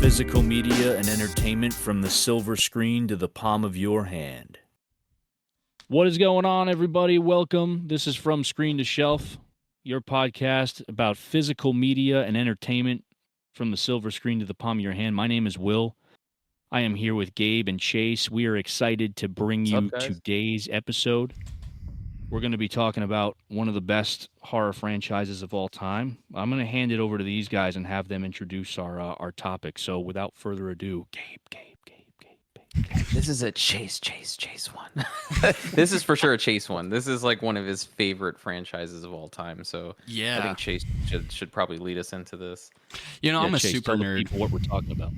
physical media and entertainment from the silver screen to the palm of your hand. What is going on, everybody? Welcome. This is From Screen to Shelf, your podcast about physical media and entertainment from the silver screen to the palm of your hand. My name is Will. I am here with Gabe and Chase. We are excited to bring you today's episode. We're going to be talking about one of the best horror franchises of all time. I'm going to hand it over to these guys and have them introduce our topic. So without further ado, Gabe. This is a Chase one. This is for sure a Chase one. This is like one of his favorite franchises of all time. So yeah, I think Chase should probably lead us into this. You know, I'm a Chase, super tell nerd. The people what we're talking about.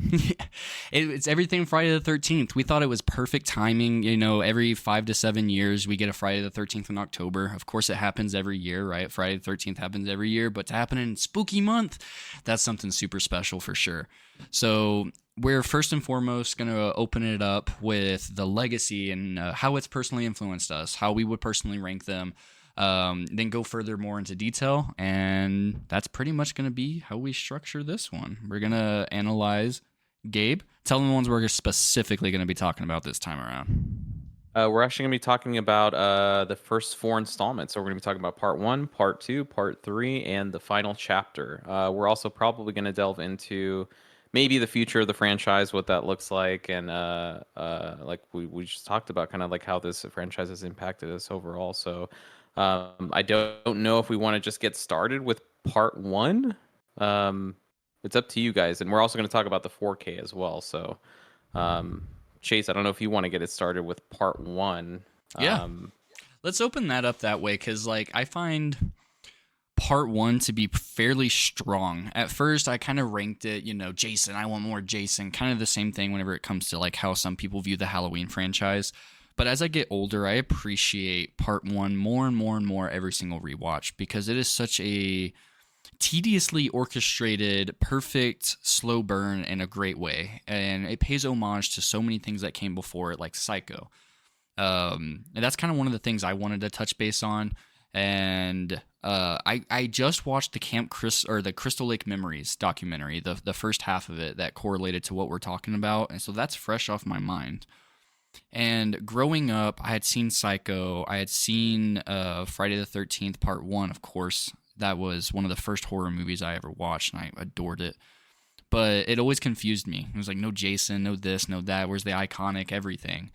It's everything Friday the 13th. We thought it was perfect timing. You know, every 5 to 7 years we get a Friday the 13th in October. Of course, it happens every year, right? Friday the 13th happens every year, but to happen in spooky month, that's something super special for sure. So we're first and foremost going to open it up with the legacy and how it's personally influenced us, how we would personally rank them, then go further more into detail. And that's pretty much going to be how we structure this one. We're going to analyze. Gabe, tell them the ones we're specifically going to be talking about this time around. We're actually going to be talking about the first 4 installments. So we're going to be talking about part 1, part 2, part 3, and the final chapter. We're also probably going to delve into maybe the future of the franchise, what that looks like, and like we just talked about, kind of like how this franchise has impacted us overall. So I don't know if we want to just get started with part 1. It's up to you guys, and we're also going to talk about the 4K as well. So Chase, I don't know if you want to get it started with part 1. Yeah, let's open that up that way, because like I find part 1 to be fairly strong. At first, I kind of ranked it, you know, Jason, I want more Jason. Kind of the same thing whenever it comes to like how some people view the Halloween franchise. But as I get older, I appreciate part 1 more and more and more every single rewatch, because it is such a tediously orchestrated, perfect, slow burn in a great way. And it pays homage to so many things that came before it, like Psycho. And that's kind of one of the things I wanted to touch base on. And I just watched the Crystal Lake Memories documentary, the first half of it that correlated to what we're talking about, and so that's fresh off my mind. And growing up, I had seen Psycho, I had seen Friday the 13th Part 1, of course. That was one of the first horror movies I ever watched, and I adored it. But it always confused me. It was like, no Jason, no this, no that, where's the iconic everything?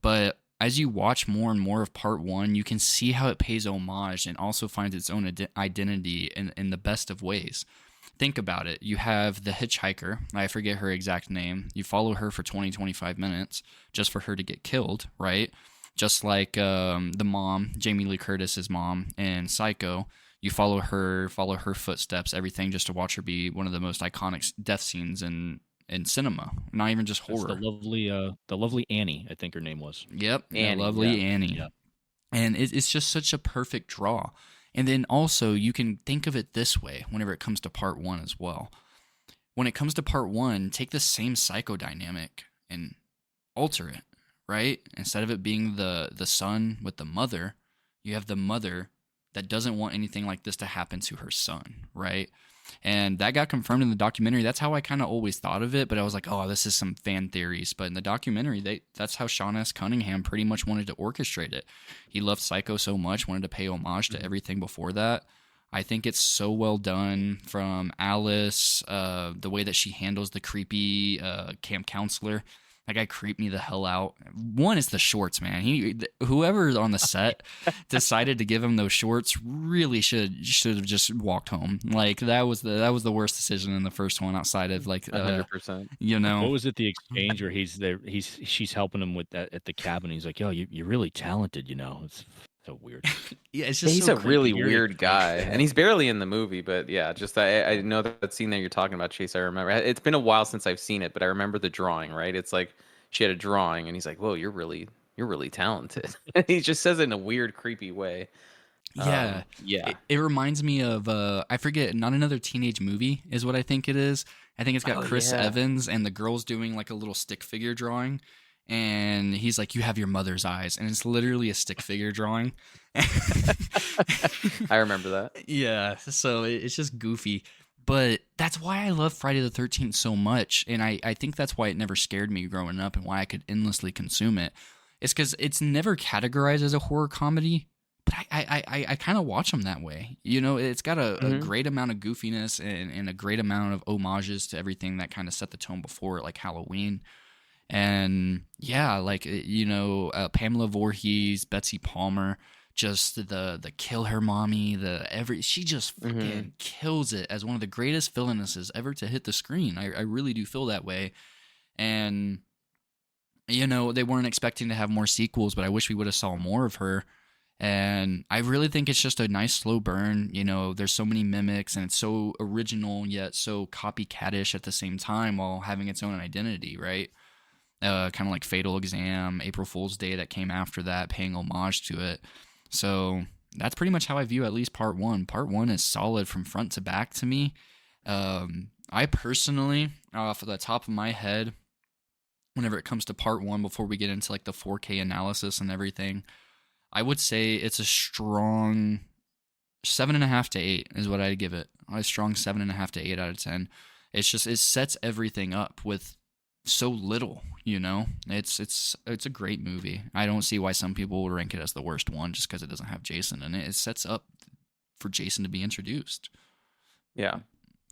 But as you watch more and more of part 1, you can see how it pays homage and also finds its own identity in the best of ways. Think about it. You have the hitchhiker. I forget her exact name. You follow her for 20-25 minutes just for her to get killed, right? Just like the mom, Jamie Lee Curtis's mom in Psycho. You follow her footsteps, everything, just to watch her be one of the most iconic death scenes in cinema, not even just horror. That's the lovely Annie, I think her name was. Yep, Annie. Yeah. And it's just such a perfect draw. And then also, you can think of it this way whenever it comes to part 1 as well. When it comes to part 1, take the same psychodynamic and alter it, right? Instead of it being the son with the mother, you have the mother that doesn't want anything like this to happen to her son, right? And that got confirmed in the documentary. That's how I kind of always thought of it, but I was like, oh, this is some fan theories. But in the documentary, that's how Sean S. Cunningham pretty much wanted to orchestrate it. He loved Psycho so much, wanted to pay homage to everything before that. I think it's so well done, from Alice, the way that she handles the creepy camp counselor. That guy creeped me the hell out. One is the shorts, man. Whoever on the set decided to give him those shorts really should have just walked home. Like that was the worst decision in the first one, outside of like 100%. You know, what was it? The exchange where he's there, she's helping him with that at the cabin. He's like, "Yo, you're really talented," you know. It's so weird. Yeah, it's just he's so a really creepy. weird guy, and he's barely in the movie. But yeah, just I know that scene that you're talking about, Chase. I remember. It's been a while since I've seen it, but I remember the drawing. Right? It's like she had a drawing, and he's like, "Whoa, you're really talented." He just says it in a weird, creepy way. Yeah, It reminds me of I forget. Not Another Teenage Movie is what I think it is. I think it's got Chris Evans, and the girl's doing like a little stick figure drawing. And he's like, "You have your mother's eyes," and it's literally a stick figure drawing. I remember that. Yeah, so it's just goofy. But that's why I love Friday the 13th so much. And I think that's why it never scared me growing up and why I could endlessly consume it. It's because it's never categorized as a horror comedy. But I kind of watch them that way. You know, it's got a Hmm. great amount of goofiness and a great amount of homages to everything that kind of set the tone before it, like Halloween. And yeah, like Pamela Voorhees, Betsy Palmer, just the kill her mommy, she just Hmm. fucking kills it as one of the greatest villainesses ever to hit the screen. I really do feel that way. And they weren't expecting to have more sequels, but I wish we would have saw more of her. And I really think it's just a nice slow burn. There's so many mimics and it's so original yet so copycatish at the same time while having its own identity, right? Kind of like Fatal Exam, April Fool's Day that came after that, paying homage to it. So that's pretty much how I view at least part one. Part one is solid from front to back to me. I personally, off of the top of my head, whenever it comes to part one, before we get into like the 4K analysis and everything, I would say it's a strong 7.5 to 8 is what I'd give it. A strong 7.5 to 8 out of 10. It's just it sets everything up with so little. It's a great movie. I don't see why some people would rank it as the worst one just because it doesn't have Jason in it. It sets up for Jason to be introduced. Yeah.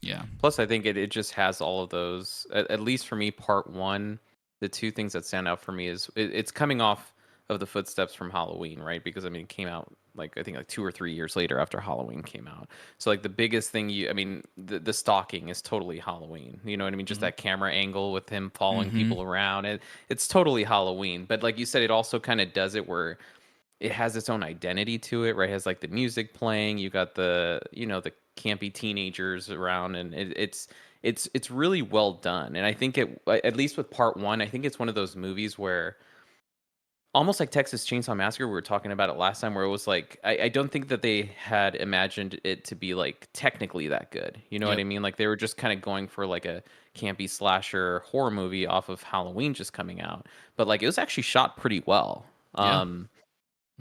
Yeah. Plus, I think it just has all of those. At least for me, part one, the two things that stand out for me is it's coming off of the footsteps from Halloween, right? Because I mean, it came out like I think like 2 or 3 years later after Halloween came out. So like the biggest thing I mean, the stalking is totally Halloween. You know what I mean? Just Mm-hmm. that camera angle with him following Mm-hmm. people around. It's totally Halloween. But like you said, it also kind of does it where it has its own identity to it, right? It has like the music playing. You got the campy teenagers around, and it's really well done. And I think at least with part one, I think it's one of those movies where almost like Texas Chainsaw Massacre, we were talking about it last time, where it was like I don't think that they had imagined it to be like technically that good. You know what Yep. I mean? Like they were just kind of going for like a campy slasher horror movie off of Halloween just coming out, but like it was actually shot pretty well. Yeah.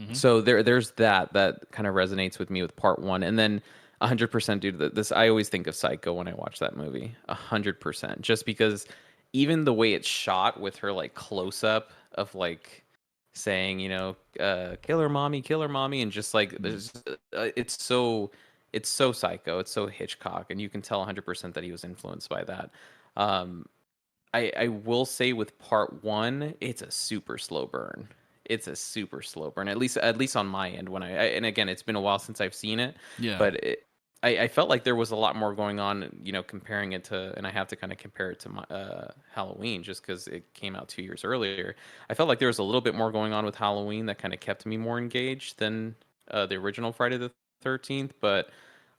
Mm-hmm. So there's that kind of resonates with me with part one, and then 100%, dude. This I always think of Psycho when I watch that movie. 100%, just because even the way it's shot with her like close up of like saying kill her mommy, and just like there's it's so Psycho, it's so Hitchcock, and you can tell 100% that he was influenced by that. Um, I will say with part one, it's a super slow burn. It's a super slow burn, at least on my end. And again, it's been a while since I've seen it, Yeah. but I felt like there was a lot more going on. Comparing it to, and I have to kind of compare it to my Halloween just because it came out 2 years earlier. I felt like there was a little bit more going on with Halloween that kind of kept me more engaged than the original Friday the 13th, but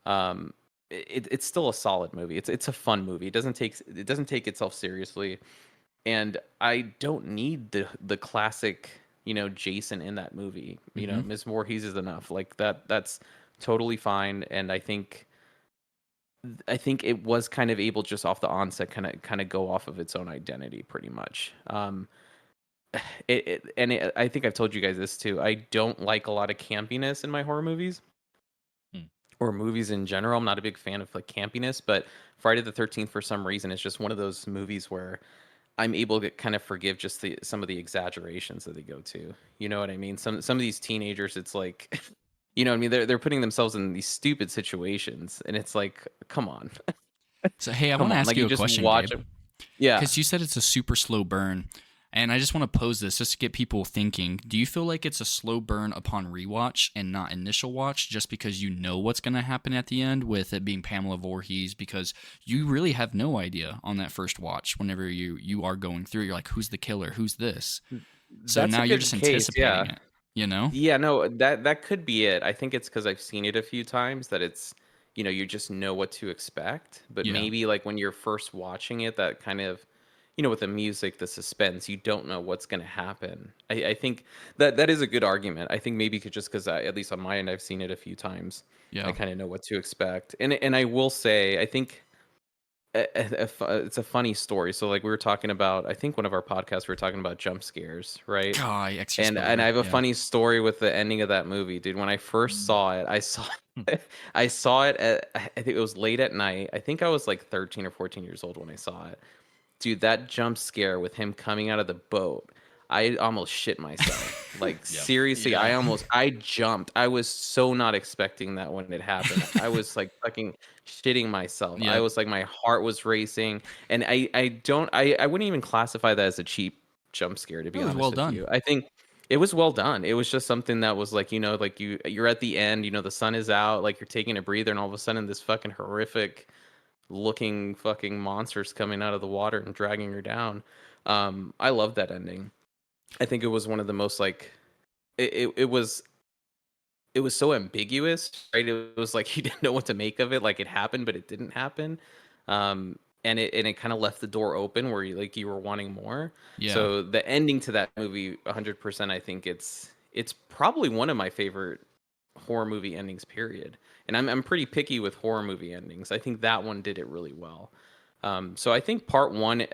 um, it's still a solid movie. It's a fun movie. It doesn't take itself seriously, and I don't need the classic Jason in that movie. Mm-hmm. Ms. Voorhees is enough. Like that's totally fine, and I think it was kind of able just off the onset kind of go off of its own identity pretty much. I think I've told you guys this too. I don't like a lot of campiness in my horror movies Hmm. or movies in general. I'm not a big fan of like campiness, but Friday the 13th for some reason is just one of those movies where I'm able to kind of forgive just some of the exaggerations that they go to. You know what I mean? Some of these teenagers, it's like, you know what I mean? They're putting themselves in these stupid situations, and it's like, come on, So hey, I come want to on, ask like you you a just question, watch Gabe. them. Yeah. Because you said it's a super slow burn. And I just want to pose this just to get people thinking. Do you feel like it's a slow burn upon rewatch and not initial watch just because you know what's going to happen at the end with it being Pamela Voorhees? Because you really have no idea on that first watch whenever you are going through. You're like, who's the killer? Who's this? So That's a now you're good just case. anticipating Yeah. it, you know? Yeah, no, that could be it. I think it's because I've seen it a few times that it's, you just know what to expect. But Yeah. maybe like when you're first watching it, that kind of, with the music, the suspense, you don't know what's going to happen. I think that is a good argument. I think maybe just because at least on my end, I've seen it a few times. I Yeah. kind of know what to expect. And I will say, I think it's a funny story. So like we were talking about, I think one of our podcasts we were talking about jump scares, right? God, extra And spoiler. I have a Yeah. funny story with the ending of that movie, dude. When I first saw it, I saw it at, I think it was late at night. I think I was like 13 or 14 years old when I saw it. Dude, that jump scare with him coming out of the boat, I almost shit myself. Like Yep. seriously, Yeah. I jumped. I was so not expecting that when it happened. I was like fucking shitting myself. I Yep. was like my heart was racing, and I wouldn't even classify that as a cheap jump scare, to It be was well honest with done. you. I think it was well done. It was just something that was like, like you're at the end, the sun is out, like you're taking a breather, and all of a sudden this fucking horrific looking fucking monsters coming out of the water and dragging her down. I love that ending. I think it was one of the most like it was so ambiguous, right? It was like you didn't know what to make of it. Like it happened, but it didn't happen. And it kind of left the door open where you were wanting more. Yeah. So the ending to that movie, 100%, I think it's probably one of my favorite horror movie endings. Period. And I'm pretty picky with horror movie endings. I think that one did it really well. So I think part one,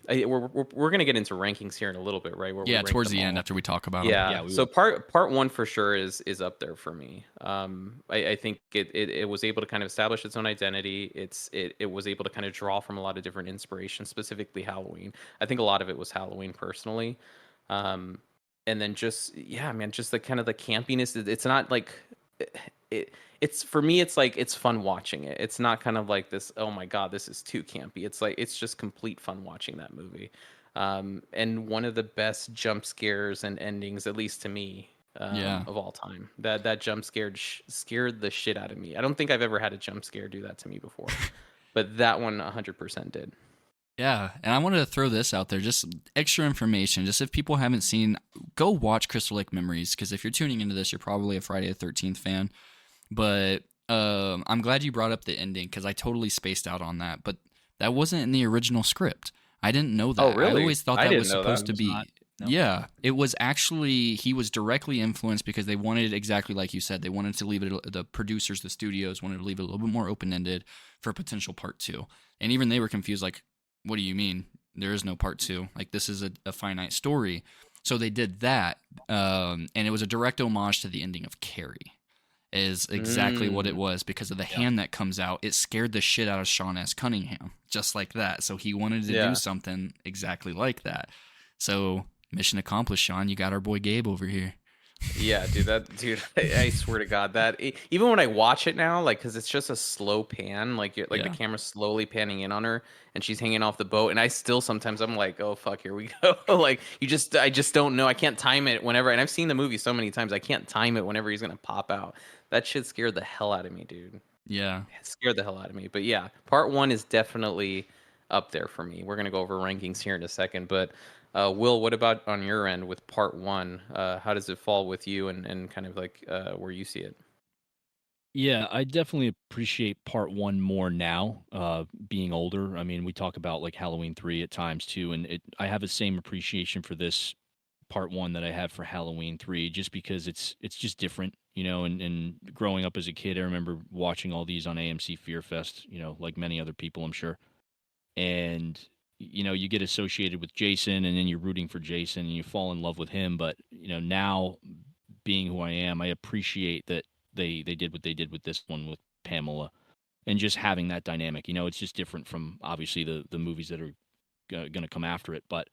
we're gonna get into rankings here in a little bit, right? Where we Yeah, rank towards them the end all. after we talk about them. Yeah. Yeah, we So will. part one for sure is up there for me. I think it was able to kind of establish its own identity. It was able to kind of draw from a lot of different inspirations, specifically Halloween. I think a lot of it was Halloween personally. Um, and then just yeah, man, just the kind of the campiness. It's not like it's for me. It's like it's fun watching it. It's not kind of like this. Oh my god, this is too campy. It's like it's just complete fun watching that movie. And one of the best jump scares and endings, at least to me, Yeah. of all time. That jump scared the shit out of me. I don't think I've ever had a jump scare do that to me before, but that one 100% did. Yeah, and I wanted to throw this out there, just extra information. Just if people haven't seen, go watch Crystal Lake Memories, because if you're tuning into this, you're probably a Friday the 13th fan. But I'm glad you brought up the ending, because I totally spaced out on that. But that wasn't in the original script. I didn't know that. Oh, really? I always thought I that didn't was know that. supposed to It was be. not. No. Yeah, it was actually, he was directly influenced because they wanted it exactly like you said. They wanted to leave it, the producers, the studios wanted to leave it a little bit more open ended for a potential part two. And even they were confused, like, what do you mean? There is no part two. Like, this is a finite story. So they did that. And it was a direct homage to the ending of Carrie, is exactly what it was, because of the hand that comes out. It scared the shit out of Sean S. Cunningham, just like that. So he wanted to do something exactly like that. So mission accomplished, Sean. You got our boy Gabe over here. Yeah, dude, I swear to God, even when I watch it now, like, cause it's just a slow pan, like, the camera's slowly panning in on her, and she's hanging off the boat, and I still sometimes I'm like, oh fuck, here we go. Like, I just don't know. I can't time it whenever, and I've seen the movie so many times, I can't time it whenever he's gonna pop out. That shit scared the hell out of me, dude. Yeah. It scared the hell out of me. But yeah, part one is definitely up there for me. We're gonna go over rankings here in a second, but. Will, what about on your end with part one? How does it fall with you and kind of like where you see it? Yeah, I definitely appreciate part one more now, being older. I mean, we talk about like Halloween 3 at times too, and I have the same appreciation for this part one that I have for Halloween 3, just because it's just different, and growing up as a kid, I remember watching all these on AMC Fear Fest, like many other people, I'm sure. And you get associated with Jason, and then you're rooting for Jason and you fall in love with him. But now, being who I am, I appreciate that they did what they did with this one with Pamela, and just having that dynamic. It's just different from obviously the movies that are going to come after it. But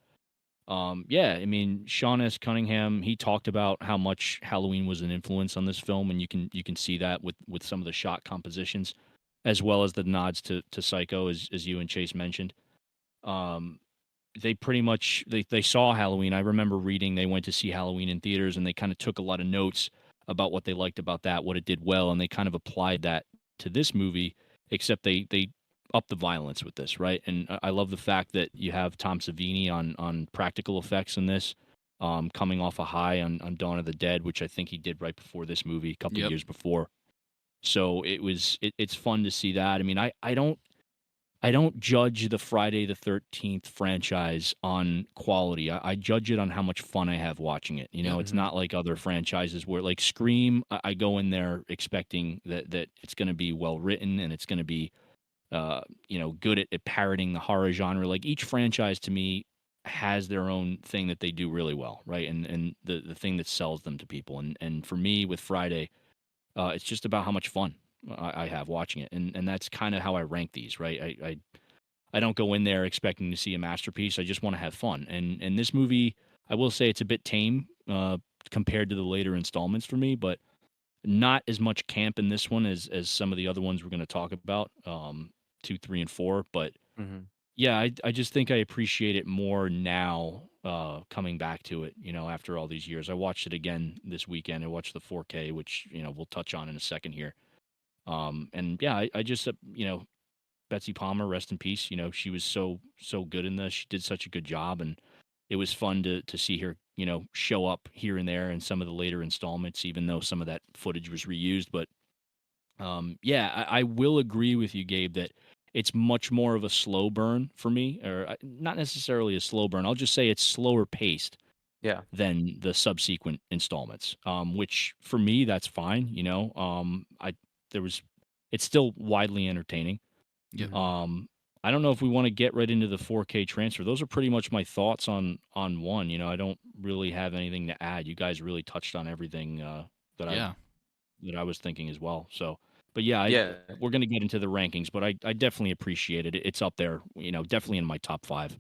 yeah, I mean, Sean S. Cunningham, he talked about how much Halloween was an influence on this film, and you can see that with some of the shot compositions, as well as the nods to Psycho, as you and Chase mentioned. Um, they pretty much they saw Halloween. I remember reading they went to see Halloween in theaters, and they kind of took a lot of notes about what they liked about that, what it did well, and they kind of applied that to this movie, except they upped the violence with this, right? And I love the fact that you have Tom Savini on practical effects in this, coming off a high on Dawn of the Dead, which I think he did right before this movie, a couple years before. So it's fun to see that. I mean, I don't judge the Friday the 13th franchise on quality. I judge it on how much fun I have watching it. It's not like other franchises where, like Scream, I go in there expecting that it's going to be well written and it's going to be good at parroting the horror genre. Like each franchise to me has their own thing that they do really well, right? And the thing that sells them to people. And for me with Friday, it's just about how much fun I have watching it, and that's kind of how I rank these, right? I don't go in there expecting to see a masterpiece. I just want to have fun. And this movie, I will say, it's a bit tame compared to the later installments for me, but not as much camp in this one as some of the other ones we're going to talk about, 2, 3, and 4. But Mhm. yeah, I just think I appreciate it more now, coming back to it, after all these years. I watched it again this weekend. I watched the 4K, which, we'll touch on in a second here. And yeah, I just, Betsy Palmer, rest in peace. She was so good in this. She did such a good job, and it was fun to see her, show up here and there in some of the later installments, even though some of that footage was reused. But yeah, I will agree with you, Gabe, that it's much more of a slow burn for me, or not necessarily a slow burn. I'll just say it's slower paced Yeah. than the subsequent installments. Which for me, that's fine. It's still widely entertaining. Yeah. Mhm. I don't know if we want to get right into the 4K transfer. Those are pretty much my thoughts on one. I don't really have anything to add. You guys really touched on everything that I Yeah. that I was thinking as well. So, but yeah, Yeah. we're going to get into the rankings, but I definitely appreciate it. It's up there, definitely in my top 5.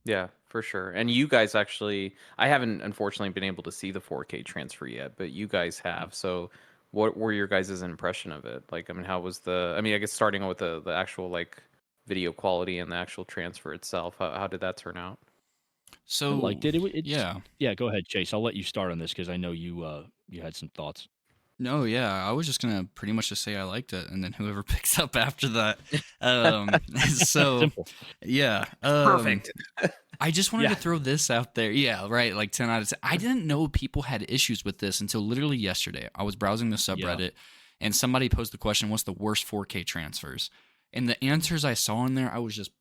Yeah, for sure. And you guys actually, I haven't unfortunately been able to see the 4K transfer yet, but you guys have. So, what were your guys' impression of it? Like, I mean, how was I mean, I guess starting with the actual like video quality and the actual transfer itself, how did that turn out? I So, liked it. It's yeah. yeah. Go ahead, Chase. I'll let you start on this because I know you had some thoughts. No, yeah, I was just gonna pretty much just say I liked it, and then whoever picks up after that. So Simple. yeah, Perfect. I just wanted to Yeah. throw this out there. Yeah, right, like 10 out of 10. I didn't know people had issues with this until literally yesterday. I was browsing the Yeah. subreddit, and somebody posed the question, "What's the worst 4K transfers?" And the answers I saw in there, I was just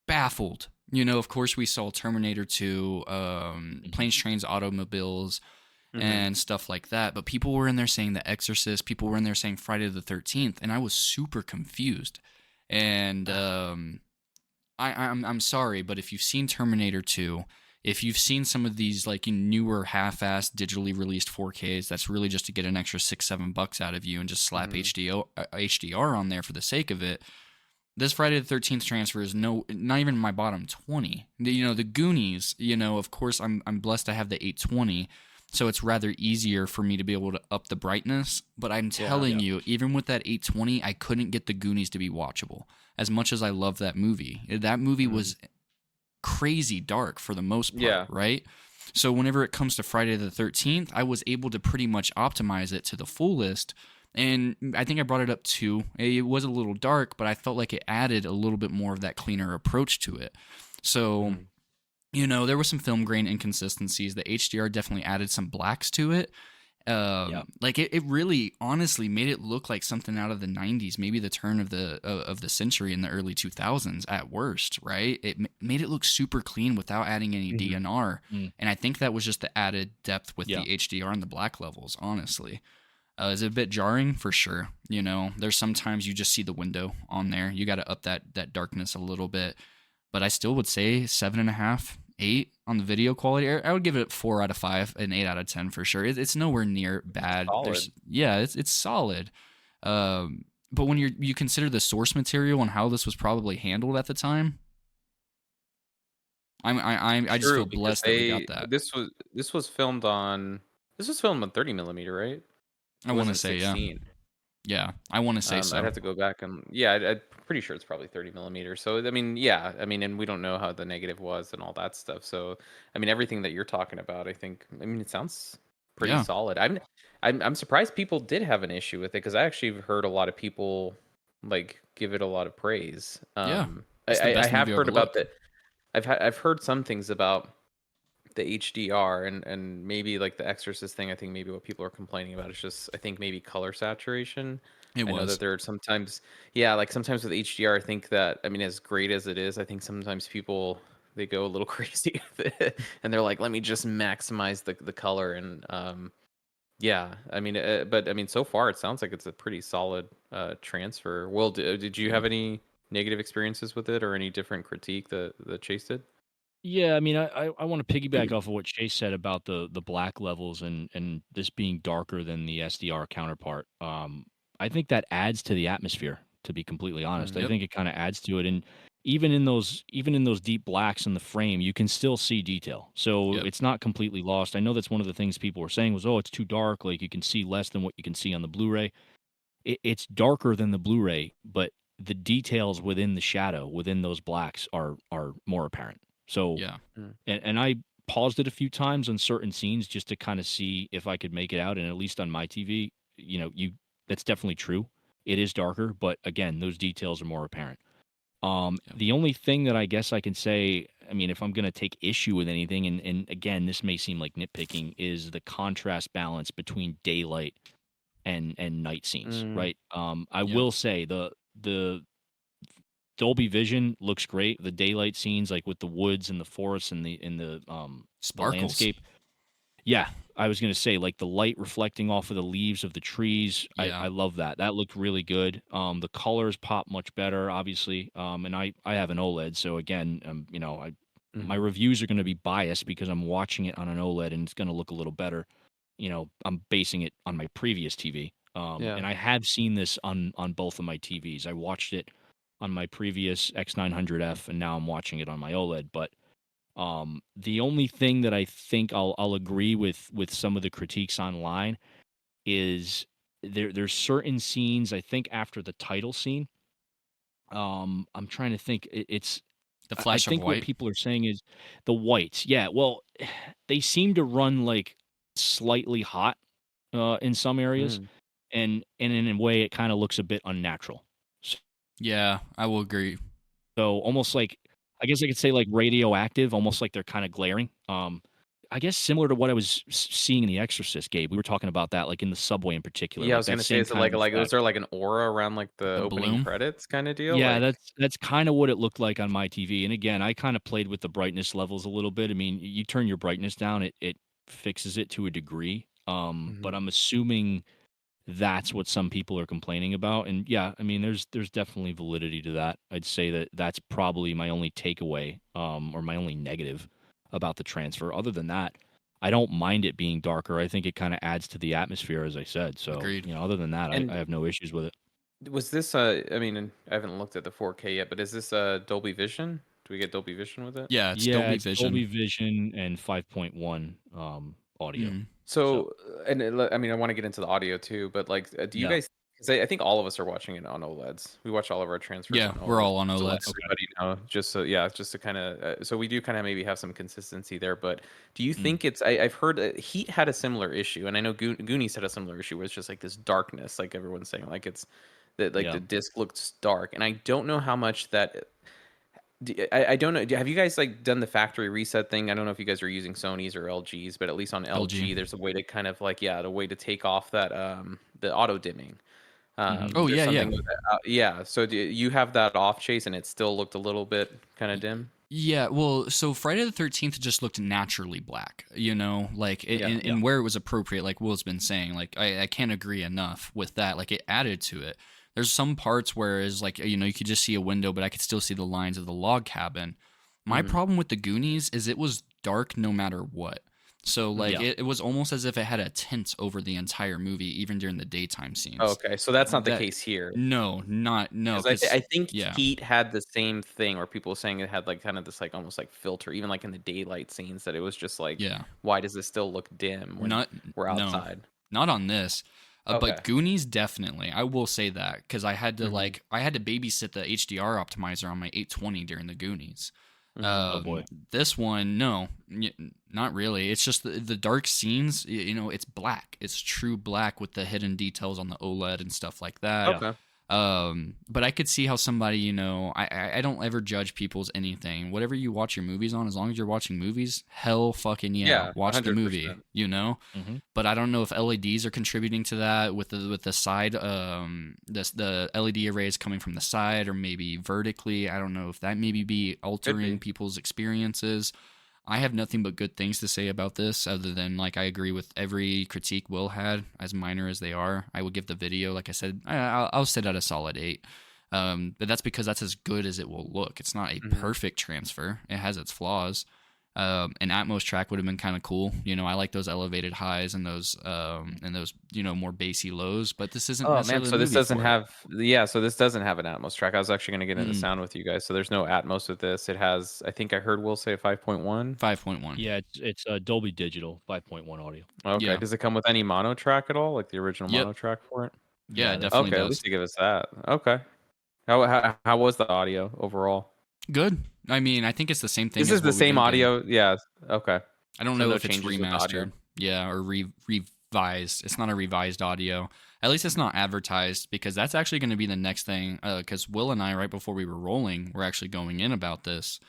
baffled. Of course, we saw Terminator 2, Mhm. Planes, Trains, Automobiles, Hmm. and stuff like that. But people were in there saying The Exorcist. People were in there saying Friday the 13th, and I was super confused. And I'm sorry, but if you've seen Terminator 2, if you've seen some of these like newer half-assed digitally released 4Ks, that's really just to get an extra $6-7 out of you and just slap Hmm. HDR on there for the sake of it. This Friday the 13th transfer is not even my bottom 20. The Goonies, of course I'm blessed to have the 820, so it's rather easier for me to be able to up the brightness, but I'm Yeah. telling Yeah. you, even with that 820, I couldn't get the Goonies to be watchable. As much as I love that movie. That movie Hmm. was crazy dark for the most part, Yeah. right? So whenever it comes to Friday the 13th, I was able to pretty much optimize it to the fullest. And I think I brought it up too. It was a little dark, but I felt like it added a little bit more of that cleaner approach to it. So, Hmm. there were some film grain inconsistencies. The HDR definitely added some blacks to it. Yeah. Like it really honestly made it look like something out of the 90s, maybe the turn of the century in the early 2000s at worst, right? It made it look super clean without adding any Mhm. DNR. Mm. And I think that was just the added depth with Yeah. the HDR and the black levels, honestly. Is it a bit jarring? For sure. There's sometimes you just see the window on there. You got to up that darkness a little bit. But I still would say 7.5, 8 on the video quality. I would give it 4 out of 5, an 8 out of 10 for sure. It's nowhere near bad. Solid. It's solid. But when you consider the source material and how this was probably handled at the time, I just feel True, because blessed that we got that. this was filmed on 30 millimeter, right? I It want to wasn't say, yeah. 16. Yeah, I want to say I'd so. have to go back and yeah, I'm pretty sure it's probably 30 millimeter. So I mean, yeah, I mean, and we don't know how the negative was and all that stuff. So I mean, everything that you're talking about, I mean, it sounds pretty Yeah, solid. I'm surprised people did have an issue with it because I actually have heard a lot of people like give it a lot of praise. yeah. It's the I best have movie heard about overlooked. that. I've heard some things about the HDR and maybe like the Exorcist thing. I think maybe what people are complaining about is just I think maybe color saturation. It I know that was. there are sometimes, yeah, like sometimes with HDR, I think that I mean as great as it is, I think sometimes people they go a little crazy with it, and they're like, let me just maximize the color and yeah, I mean, but I mean so far it sounds like it's a pretty solid transfer. Will, did you Yeah. have any negative experiences with it, or any different critique that Chase did? Yeah, I mean, I want to piggyback off of what Chase said about the black levels and this being darker than the SDR counterpart. I think that adds to the atmosphere. To be completely honest, I Yep. think it kind of adds to it, and even in those deep blacks in the frame, you can still see detail. So Yep. it's not completely lost. I know that's one of the things people were saying was, oh, it's too dark. Like you can see less than what you can see on the Blu-ray. It's darker than the Blu-ray, but the details within the shadow within those blacks are more apparent. So Yeah. and I paused it a few times on certain scenes just to kind of see if I could make it out. And at least on my TV, that's definitely true. It is darker, but again, those details are more apparent. Yeah. The only thing that I guess I can say, I mean, if I'm going to take issue with anything, and again, this may seem like nitpicking, is the contrast balance between daylight and night scenes, Mm. right? I Yep. will say the Dolby Vision looks great. The daylight scenes, like with the woods and the forests and the Sparkles. landscape. Yeah, I was gonna say like the light reflecting off of the leaves of the trees. Yeah. I love that. That looked really good. The colors pop much better, obviously. And I have an OLED, so again, my Mhm. reviews are gonna be biased because I'm watching it on an OLED and it's gonna look a little better. I'm basing it on my previous TV. Yeah. And I have seen this on both of my TVs. I watched it on my previous X900F, and now I'm watching it on my OLED. But the only thing that I think I'll agree with some of the critiques online is there's certain scenes. I think after the title scene, I'm trying to think. It's The I flash of think what white. people are saying is the whites. Yeah, well, they seem to run like slightly hot in some areas, Mm. and in a way, it kind of looks a bit unnatural. Yeah, I will agree. So almost like I guess I could say like radioactive, almost like they're kind of glaring. I guess similar to what I was seeing in The Exorcist, Gabe. We were talking about that, like in the subway in particular, Yeah, I like was that gonna say, same is it kind of like was effect. there like an aura around like the The opening bloom. credits kind of deal? Yeah, Like, that's kind of what it looked like on my TV. And again, I kind of played with the brightness levels a little bit. I mean, you turn your brightness down, it fixes it to a degree. But Mhm. I'm assuming that's what some people are complaining about. And yeah, I mean, there's definitely validity to that. I'd say that that's probably my only takeaway, or my only negative about the transfer. Other than that, I don't mind it being darker. I think it kind of adds to the atmosphere, as I said. So, Agreed. other than that, I And have no issues with it. was this I mean, I haven't looked at the 4K yet, but is this Dolby Vision? Do we get Dolby Vision with it? Yeah, it's Yeah, Dolby it's Dolby Vision. Vision and 5.1 audio. Mm. So, So, I mean, I want to get into the audio too, but like, do you yeah. guys? Because I think all of us are watching it on OLEDs. We watch all of our transfers Yeah, on we're OLEDs. all on To let OLEDs. Okay. everybody know, just so yeah, just to kind of, so we do kind of maybe have some consistency there. But do you Mm, think it's? I've heard Heat had a similar issue, and I know Goonies had a similar issue where it's just like this darkness, like everyone's saying, like it's that like yeah. the disc looks dark, and I don't know how much that I don't know. Have you guys like done the factory reset thing? I don't know if you guys are using Sony's or LG's, but at least on LG. LG, there's a way to kind of like the way to take off that the auto dimming. Hmm. Oh There's yeah, yeah. something with that, yeah. So do you have that off, Chase, and it still looked a little bit kind of dim? Yeah, well, so Friday the 13th just looked naturally black, like Yeah. Yeah. in where it was appropriate, like Will's been saying. Like, I can't agree enough with that. Like, it added to it. There's some parts where is like, you could just see a window, but I could still see the lines of the log cabin. My Hmm. problem with the Goonies is it was dark no matter what. So, like, Yeah. it was almost as if it had a tint over the entire movie, even during the daytime scenes. Okay, so that's not the That, case here. no, no, Because because, I think yeah. Heat had the same thing where people were saying it had like kind of this like almost like filter, even like in the daylight scenes, that it was just like, Yeah. why does this still look dim when Not we're no, outside? not on this. Okay. But Goonies definitely. I will say that because I had to Mhm. I had to babysit the HDR optimizer on my 820 during the Goonies. Mhm. Oh boy. This one, no, not really. It's just the dark scenes. It's black. It's true black with the hidden details on the OLED and stuff like that. Yeah. Okay. But I could see how somebody, I don't ever judge people's anything. Whatever you watch your movies on, as long as you're watching movies, hell fucking yeah, Yeah, watch the movie, 100%. Hmm. But I don't know if LEDs are contributing to that with the side, the LED arrays coming from the side or maybe vertically. I don't know if that maybe be altering be. people's experiences. I have nothing but good things to say about this, other than like I agree with every critique Will had, as minor as they are. I would give the video, like I said, I'll sit at a solid 8. But that's because that's as good as it will look. It's not a perfect transfer. It has its flaws. An Atmos track would have been kind of cool. I like those elevated highs and those more bassy lows. But this isn't. Oh necessarily man, so the this movie doesn't for it. have so this doesn't have an Atmos track. I was actually going to get into sound with you guys. So there's no Atmos with this. It has, I think I heard Will say 5.1. 5.1. Yeah, it's Dolby Digital 5.1 audio. Okay. Yeah. Does it come with any mono track at all, like the original Yep. mono track for it? Yeah, it that's- definitely Okay, does. at least they give us that. Okay. How was the audio overall? Good. I mean, I think it's the same thing. This as is the what we've same been getting. audio. Yeah. Okay. I don't So know no if it's changes with the audio. remastered. Yeah, or revised. It's not a revised audio. At least it's not advertised, because that's actually going to be the next thing. Because Will and I, right before we were rolling, we're actually going in about this.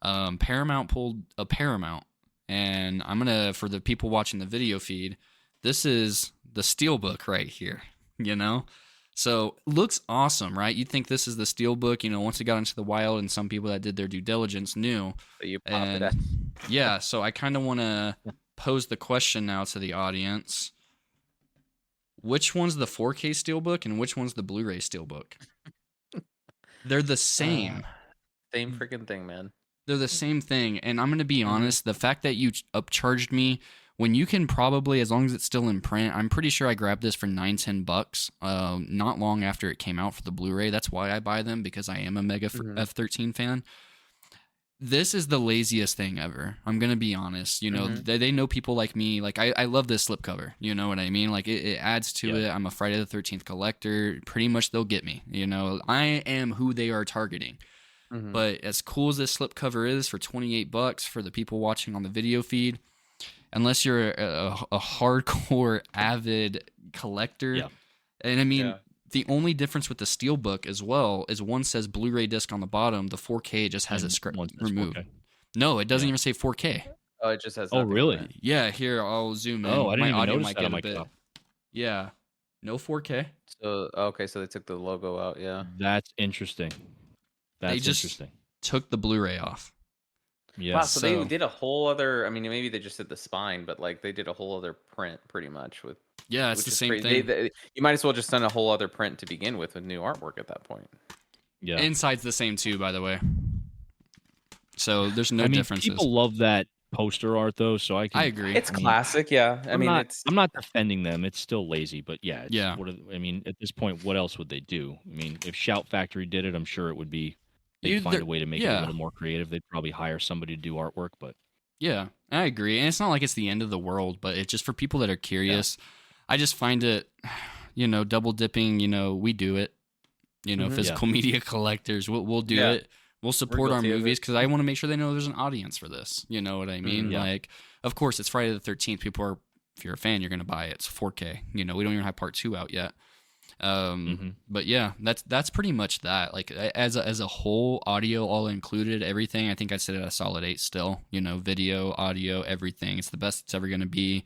Paramount pulled a Paramount. And I'm going to, for the people watching the video feed, this is the Steelbook right here, So looks awesome, right? You'd think this is the Steelbook, once it got into the wild, and some people that did their due diligence knew. So you pop And it at. yeah, so I kind of want to pose the question now to the audience. Which one's the 4K Steelbook and which one's the Blu-ray Steelbook? They're the same. Same freaking thing, man. They're the same thing. And I'm going to be honest, the fact that you upcharged me when you can probably, as long as it's still in print, I'm pretty sure I grabbed this for $9-10 not long after it came out for the Blu-ray. That's why I buy them, because I am a mega F13 fan. This is the laziest thing ever. I'm going to be honest. They know people like me. Like, I love this slipcover. You know what I mean? Like, it adds to it. I'm a Friday the 13th collector. Pretty much they'll get me. I am who they are targeting. But as cool as this slipcover is for $28 for the people watching on the video feed, unless you're a hardcore avid collector, and I mean, the only difference with the Steelbook as well is one says Blu-ray disc on the bottom, the 4K just has it removed. 4K. No, it doesn't even say 4K. Oh, it just has. Oh, nothing really? on it. Yeah, here I'll zoom in. Oh, I didn't even audio notice might that get on a my bit. cup. Yeah, no 4K. So okay, so they took the logo out. Yeah. That's interesting. That's just interesting. Took the Blu-ray off. Yeah. Wow. So they So- did a whole other. I mean, maybe they just did the spine, but like they did a whole other print, pretty much with. Yeah, it's which the is same crazy. thing. You might as well just send a whole other print to begin with new artwork at that point. Yeah. Inside's the same too, by the way. So there's no I mean, differences. people love that poster art though, so I agree. It's classic, yeah. I mean, I'm not defending them. It's still lazy, but yeah. Yeah. I mean, at this point, what else would they do? I mean, if Shout Factory did it, I'm sure it would be. They'd find a way to make it a little more creative. They'd probably hire somebody to do artwork, but Yeah, I agree. And it's not like it's the end of the world, but it's just for people that are curious. I just find it, double dipping, we do it. Physical media collectors, we'll do it. We'll support our guilty of movies it. because I want to make sure they know there's an audience for this. You know what I mean? Yeah. Like, of course, it's Friday the 13th. People are, if you're a fan, you're going to buy it. It's 4K. We don't even have part 2 out yet. But yeah, that's pretty much that. Like, as a whole, audio all included, everything, I think I'd sit at a solid 8 still. Video, audio, everything. It's the best it's ever going to be.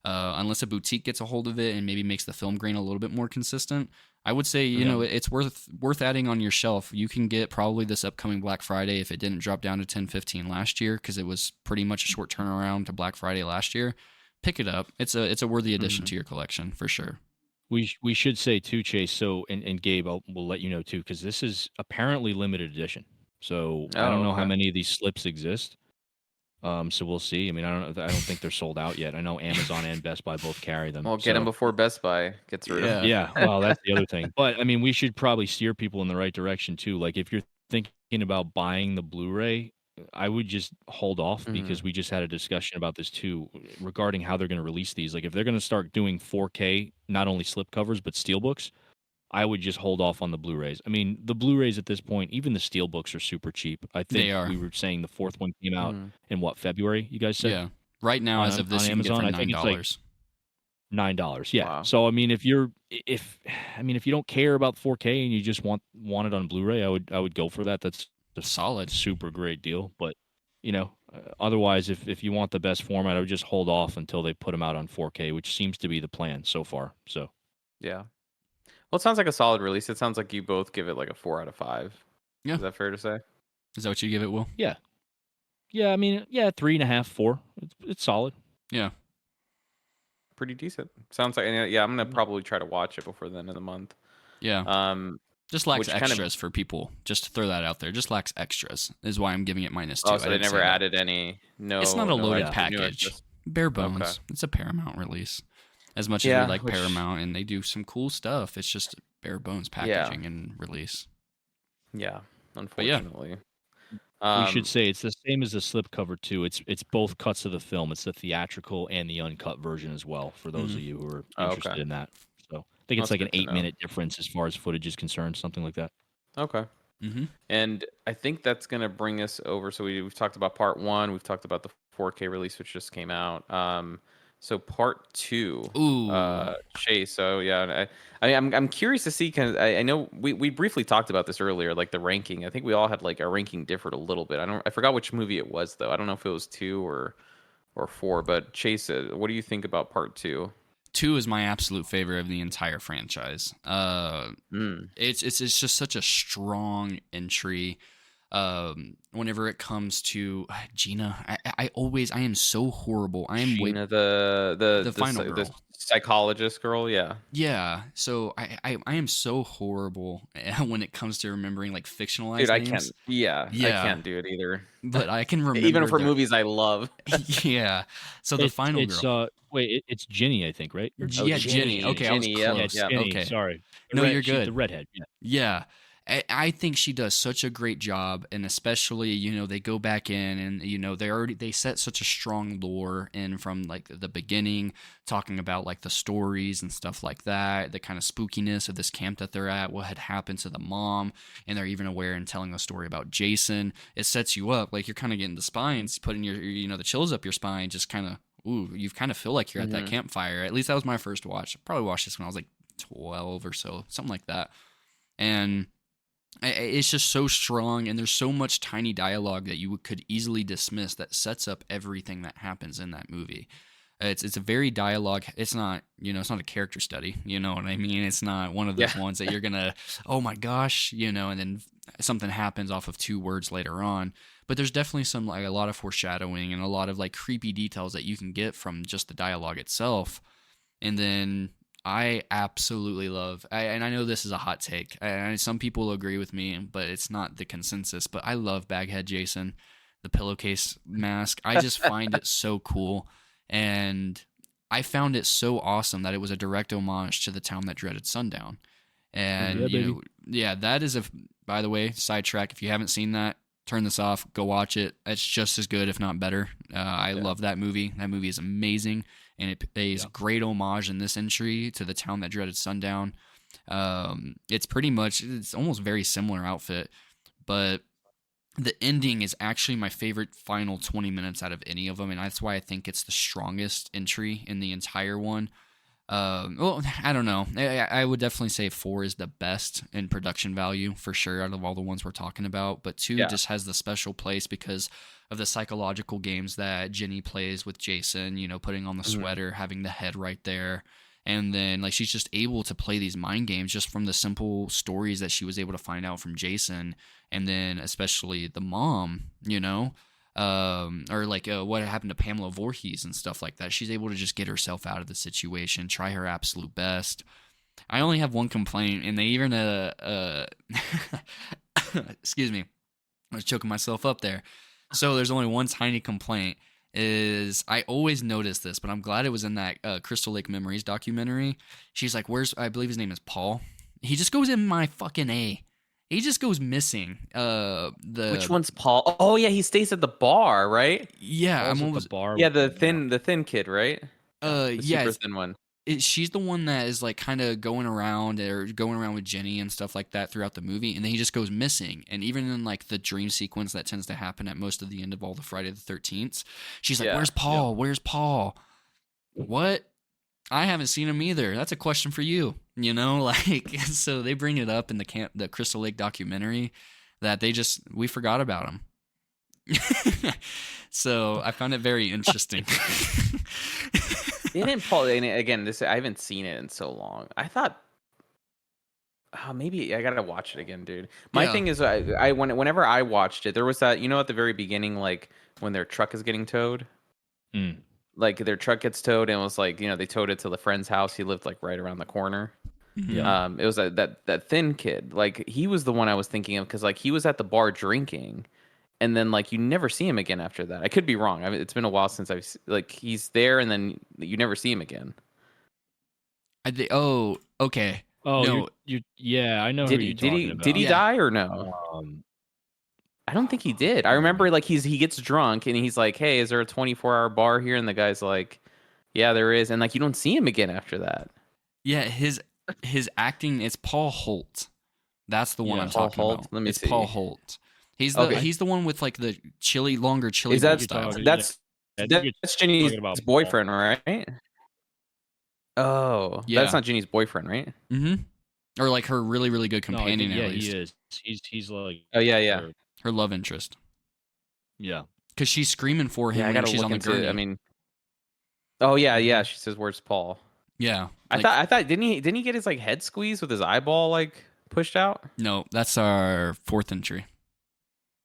Unless a boutique gets a hold of it and maybe makes the film grain a little bit more consistent, I would say it's worth adding on your shelf. You can get probably this upcoming Black Friday if it didn't drop down to $10-15 last year, because it was pretty much a short turnaround to Black Friday last year. Pick it up. It's a worthy addition to your collection for sure. we should say too, Chase. So and Gabe, we'll let you know too, because this is apparently limited edition. So I don't know how many of these slips exist. So we'll see. I mean, I don't think they're sold out yet. I know Amazon and Best Buy both carry them. Well, get them before Best Buy gets rid of them. Yeah, well, that's the other thing. But I mean, we should probably steer people in the right direction too. Like, if you're thinking about buying the Blu-ray, I would just hold off, because we just had a discussion about this too regarding how they're going to release these. Like, if they're going to start doing 4K, not only slipcovers but steelbooks, I would just hold off on the Blu-rays. I mean, the Blu-rays at this point, even the steelbooks are super cheap. I think They are. we were saying the fourth one came out in February? You guys said? Yeah. Right now, as of this, on you can get Amazon, for I think it's like $9. $9. Yeah. Wow. So I mean, if you don't care about 4K and you just want it on Blu-ray, I would go for that. That's a Solid. super great deal. But otherwise, if you want the best format, I would just hold off until they put them out on 4K, which seems to be the plan so far. So Yeah. Well, it sounds like a solid release. It sounds like you both give it like a 4 out of 5. Yeah. Is that fair to say? Is that what you give it, Will? yeah. I mean, 3.5, 4. It's solid. Yeah. Pretty decent. Sounds like, and yeah, I'm gonna probably try to watch it before the end of the month. Yeah. Just lacks which kind of extras for people. Just to throw that out there. Just lacks extras is why I'm giving it -2. so I they didn't never say that. added any. No, It's not a no loaded extras, new package. extras. Bare Okay. bones. It's a Paramount release. As much as Yeah, we like which- Paramount and they do some cool stuff, it's just bare bones packaging and release. Yeah, yeah. unfortunately. We should say it's the same as the slipcover too. It's both cuts of the film. It's the theatrical and the uncut version as well. For those of you who are interested okay. in that, so I think it's That's like an good to know. 8-minute difference as far as footage is concerned, something like that. Okay. Mm-hmm. And I think that's going to bring us over. So we've talked about part 1. We've talked about the 4K release, which just came out. So part 2, Ooh. Chase. So yeah, I'm curious to see, because I know we briefly talked about this earlier, like the ranking. I think we all had like our ranking differed a little bit. I forgot which movie it was though. I don't know if it was 2 or 4. But Chase, what do you think about part 2? 2 is my absolute favorite of the entire franchise. It's just such a strong entry. Whenever it comes to Gina, I am so horrible. I am Gina, the final the girl. psychologist girl. Yeah. So I am so horrible when it comes to remembering like fictionalized Dude, I names. can't. Yeah, I can't do it either. But I can remember even for movies I love. Yeah. So the final girl. Wait, it's Ginny, I think, right? Yeah, Ginny. Okay, I was Ginny, close. Yeah, Ginny, Okay. sorry. No, you're She's good. the redhead. Yeah. Yeah. I think she does such a great job, and especially, they go back in and, they set such a strong lore in from like the beginning, talking about like the stories and stuff like that, the kind of spookiness of this camp that they're at, what had happened to the mom, and they're even aware and telling a story about Jason. It sets you up, like you're kind of getting the spines, putting your the chills up your spine, just kind of, ooh, you kind of feel like you're at that campfire. At least that was my first watch. I probably watched this when I was like 12 or so, something like that. And it's just so strong, and there's so much tiny dialogue that you could easily dismiss that sets up everything that happens in that movie. It's a very dialogue. It's not, it's not a character study. You know what I mean? It's not one of those ones that you're gonna, oh my gosh, and then something happens off of 2 words later on. But there's definitely some like a lot of foreshadowing and a lot of like creepy details that you can get from just the dialogue itself. And then I absolutely love, and I know this is a hot take, and some people agree with me, but it's not the consensus, but I love Baghead Jason, the pillowcase mask. I just find it so cool, and I found it so awesome that it was a direct homage to The Town That Dreaded Sundown. And, that is by the way, sidetrack, if you haven't seen that, turn this off, go watch it. It's just as good, if not better. I love that movie. That movie is amazing. And it pays great homage in this entry to The Town That Dreaded Sundown. It's almost very similar outfit, but the ending is actually my favorite final 20 minutes out of any of them, and that's why I think it's the strongest entry in the entire one. Well, I don't know. I would definitely say 4 is the best in production value for sure out of all the ones we're talking about, but 2 just has the special place because of the psychological games that Jenny plays with Jason, putting on the sweater, having the head right there. And then like she's just able to play these mind games just from the simple stories that she was able to find out from Jason. And then especially the mom, or like what happened to Pamela Voorhees and stuff like that. She's able to just get herself out of the situation, try her absolute best. I only have one complaint, and they even excuse me, I was choking myself up there. So there's only one tiny complaint. Is I always notice this, but I'm glad it was in that Crystal Lake Memories documentary. She's like, I believe his name is Paul. He just goes in my fucking A. He just goes missing. Which one's Paul? Oh yeah, he stays at the bar, right? Yeah, I'm almost the bar. Yeah, the thin kid, right? The yeah, super thin one. She's the one that is like kind of going around with Jenny and stuff like that throughout the movie, and then he just goes missing. And even in like the dream sequence that tends to happen at most of the end of all the Friday the 13th, she's like, "Where's Paul? Yeah. Where's Paul?" What? I haven't seen him either. That's a question for you. Like so they bring it up in the Crystal Lake documentary that we forgot about him. So I found it very interesting. Didn't Paul? And again, I haven't seen it in so long. I thought, maybe I gotta watch it again, dude. My thing is, whenever I watched it, there was that at the very beginning, like when their truck is getting towed, Mm. like their truck gets towed, and it was like they towed it to the friend's house. He lived like right around the corner. Yeah. It was that thin kid. Like he was the one I was thinking of because like he was at the bar drinking, and then like you never see him again after that. I could be wrong. I mean, it's been a while since like he's there, and then you never see him again. Oh, okay. Oh, No. yeah, I know who you're talking about. Did he Yeah. die or no? Um, I don't think he did. I remember like he gets drunk and he's like, "Hey, is there a 24-hour bar here?" And the guy's like, "Yeah, there is." And like you don't see him again after that. Yeah, his acting is Paul Holt. That's the one Yeah. I'm Paul talking Holt? about. Let me It's see. Paul Holt. He's Okay. he's the one with like the longer chili Is that style. that's I think you're that's Ginny's talking about boyfriend, right? Oh, Yeah. that's not Ginny's boyfriend, right? Mm-hmm. Or like her really, really good No, I companion think, at yeah, least. he is. He's like. Oh yeah. Her love interest. Yeah. Because she's screaming for him Yeah, I when gotta she's look on the into gurney. it. I mean, oh yeah. She says, "Where's Paul?" Yeah. I thought didn't he get his like head squeezed with his eyeball like pushed out? No, that's our fourth entry.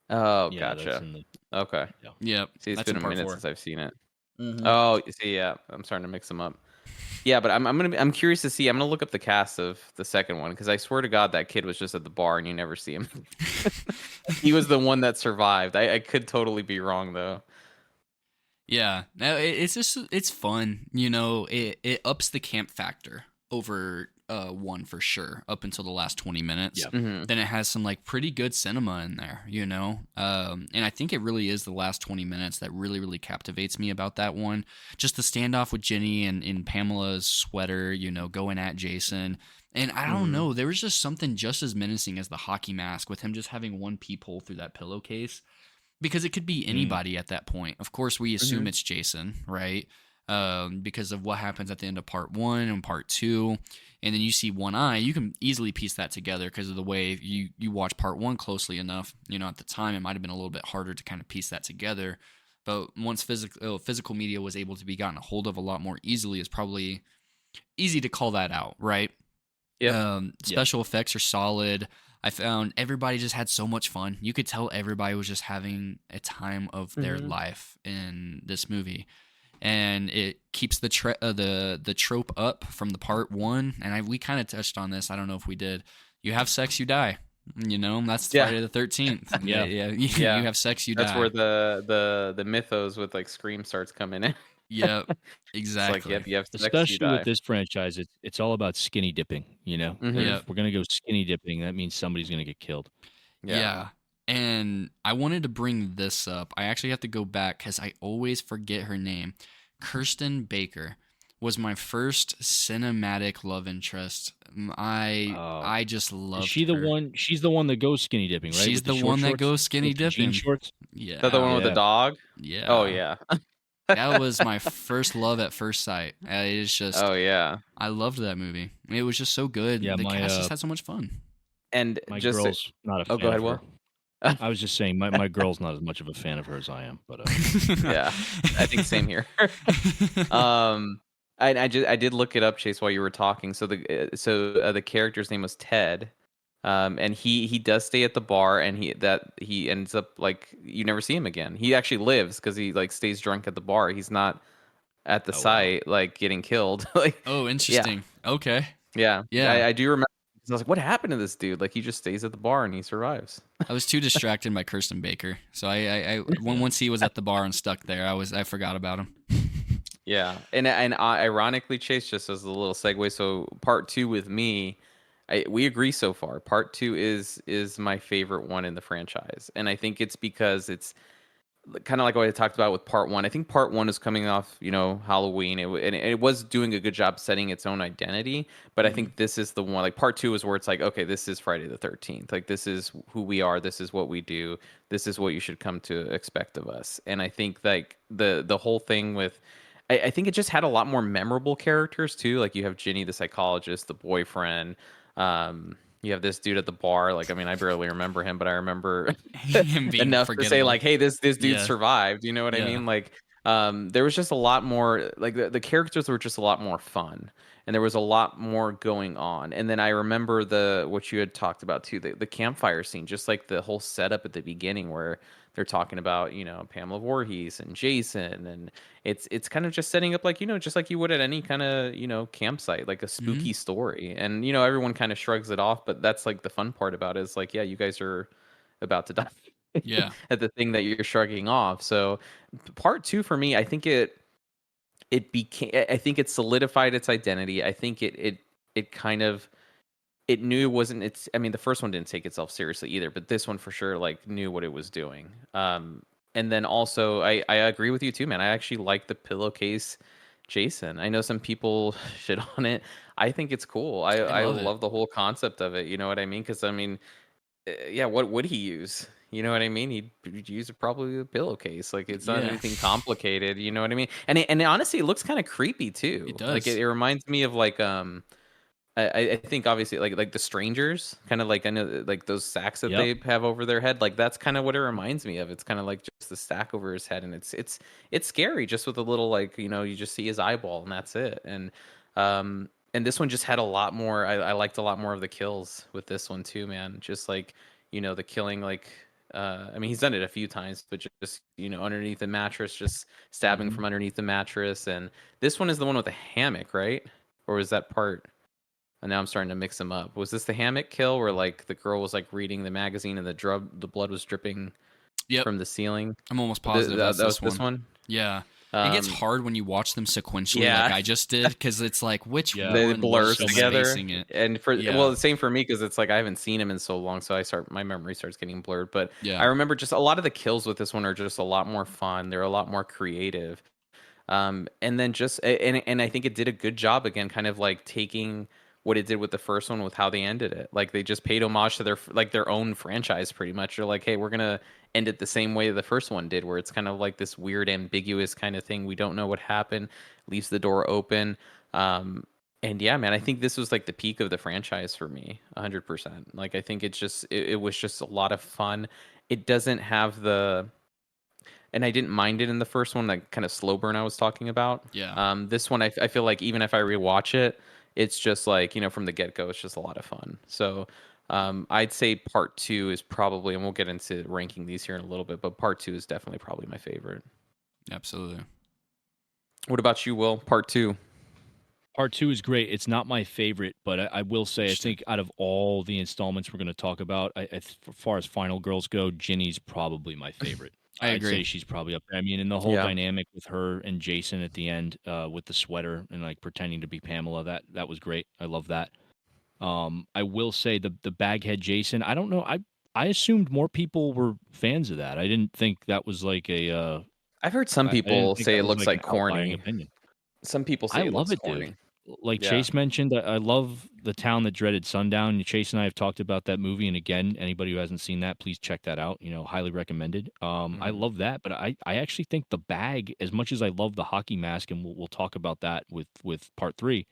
Oh, Yeah, that's gotcha. in the. Okay. Yep. See, it's that's been in a part minute 4. since I've seen it. Mhm. Oh, you see, yeah, I'm starting to mix them up. Yeah, but I'm curious to see. I'm gonna look up the cast of the second one because I swear to God that kid was just at the bar and you never see him. He was the one that survived. I could totally be wrong though. Yeah, no, it's just it's fun. You know, it ups the camp factor over 1 for sure up until the last 20 minutes. Yeah. Mhm. Then it has some like pretty good cinema in there, you know. And I think it really is the last 20 minutes that really, really captivates me about that one. Just the standoff with Ginny and in Pamela's sweater, you know, going at Jason. And I don't know, there was just something just as menacing as the hockey mask with him just having one peephole through that pillowcase. Because it could be anybody at that point. Of course, we assume it's Jason, right? Because of what happens at the end of part 1 and part 2. And then you see one eye. You can easily piece that together because of the way you watch part 1 closely enough. You know, at the time, it might have been a little bit harder to kind of piece that together. But once physical media was able to be gotten a hold of a lot more easily, it's probably easy to call that out, right? Yeah. Special effects are solid. I found everybody just had so much fun. You could tell everybody was just having a time of their life in this movie, and it keeps the trope up from the part 1. And we kind of touched on this. I don't know if we did. You have sex, you die. You know, that's Friday the 13th. Yeah. You have sex, you die. That's where the mythos with like Scream starts coming in. Yep, exactly. It's like, yep, you have sex, you Especially die. with this franchise, it's all about skinny dipping. You know, Yep. if we're gonna go skinny dipping, that means somebody's gonna get killed. Yeah. And I wanted to bring this up. I actually have to go back because I always forget her name. Kirsten Baker was my first cinematic love interest. I just loved Is she the her. one? She's the one that goes skinny dipping, right? She's With the one that shorts? goes skinny With the jean dipping. shorts. Yeah. Is that the one with the Yeah. dog? Yeah. Oh yeah. That was my first love at first sight. It's just, Oh yeah. I loved that movie. It was just so good. Yeah, The my, cast just had so much fun. And My just girl's not a fan go ahead, of her. Will. I was just saying, my girl's not as much of a fan of her as I am, but yeah, I think same here. I did look it up, Chase, while you were talking. So the character's name was Ted, and he does stay at the bar, and he ends up like you never see him again. He actually lives because he like stays drunk at the bar. He's not at the site like getting killed. Like Oh, interesting. Okay. yeah. Yeah. I do remember. I was like, what happened to this dude? Like he just stays at the bar and he survives. I was too distracted by Kirsten Baker, so I once he was at the bar and stuck there, I forgot about him. Yeah, and ironically, Chase, just as a little segue, so part 2 with me, we agree so far. Part 2 is my favorite one in the franchise, and I think it's because it's kind of like what I talked about with part 1. I think part 1 is coming off, Halloween, and it was doing a good job setting its own identity. But I think this is the one. Like part 2 is where it's like, okay, this is Friday the 13th. Like this is who we are. This is what we do. This is what you should come to expect of us. And I think like the whole thing with. I think it just had a lot more memorable characters too. Like you have Ginny, the psychologist, the boyfriend. You have this dude at the bar. Like, I mean, I barely remember him, but I remember Him being enough to say forgettable. like, hey, this dude Yeah. survived. You know what I Yeah. mean? Like, there was just a lot more. Like the characters were just a lot more fun, and there was a lot more going on. And then I remember what you had talked about too, the campfire scene, just like the whole setup at the beginning where they're talking about, Pamela Voorhees and Jason, and it's kind of just setting up like, just like you would at any kind of, campsite, like a spooky story. And, everyone kind of shrugs it off, but that's like the fun part about it is like, yeah, you guys are about to die Yeah. at the thing that you're shrugging off. So part two for me, I think I think it solidified its identity. I think it kind of, it knew it wasn't it's I mean, the first one didn't take itself seriously either, but this one for sure like knew what it was doing. And then also I agree with you too, man. I actually like the pillowcase Jason. I know some people shit on it. I think it's cool. I love it. love the whole concept of it. You know what I mean? Because I mean, yeah, what would he use? You know what I mean? He'd use probably a pillowcase. Like it's not Yeah. anything complicated. You know what I mean? And honestly, it looks kind of creepy too. It Like does. it reminds me of like I think obviously like the strangers, kind of like, I know like those sacks that Yep. they have over their head. Like that's kind of what it reminds me of. It's kind of like just the sack over his head, and it's scary just with a little, like, you just see his eyeball and that's it. And this one just had a lot more. I liked a lot more of the kills with this one too, man. Just like, the killing, like, I mean, he's done it a few times, but just, underneath the mattress, just stabbing from underneath the mattress. And this one is the one with the hammock, right? Or was that part? And now I'm starting to mix them up. Was this the hammock kill where like the girl was like reading the magazine and the blood was dripping Yep. from the ceiling? I'm almost positive That that's was this one. one. Yeah. It gets Um, hard when you watch them sequentially, yeah. like I just did, because it's like which Yeah. They one blur was together, spacing it. and Yeah. well, the same for me because it's like I haven't seen him in so long, so my memory starts getting blurred. But Yeah. I remember just a lot of the kills with this one are just a lot more fun. They're a lot more creative. And then just and I think it did a good job again, kind of like taking what it did with the first one with how they ended it. Like they just paid homage to their own franchise pretty much. They're like, hey, we're gonna end it the same way the first one did, where it's kind of like this weird ambiguous kind of thing. We don't know what happened, leaves the door open. And yeah, man, I think this was like the peak of the franchise for me, 100%. Like I think it was just a lot of fun. It doesn't have and I didn't mind it in the first one, like kind of slow burn I was talking about. Yeah. This one, I feel like even if I rewatch it, it's just like, from the get go, it's just a lot of fun. So I'd say part two is probably, and we'll get into ranking these here in a little bit, but part two is definitely probably my favorite. Absolutely. What about you, Will? Part two? Part two is great. It's not my favorite, but I will say I think out of all the installments we're going to talk about, as far as Final Girls go, Ginny's probably my favorite. I I'd agree. say she's probably up there. I mean, and the whole Yeah. dynamic with her and Jason at the end, with the sweater and like pretending to be Pamela, that was great. I love that. I will say the baghead Jason. I don't know. I assumed more people were fans of that. I didn't think that was like a. I've heard some I didn't people think say that it was looks like like an outlying corny. opinion. Some people say I it love looks it, corny. dude. Like Yeah. Chase mentioned, I love The Town That Dreaded Sundown. Chase and I have talked about that movie, and again, anybody who hasn't seen that, please check that out. Highly recommended. I love that, but I actually think The Bag, as much as I love the hockey mask, and we'll talk about that with part three,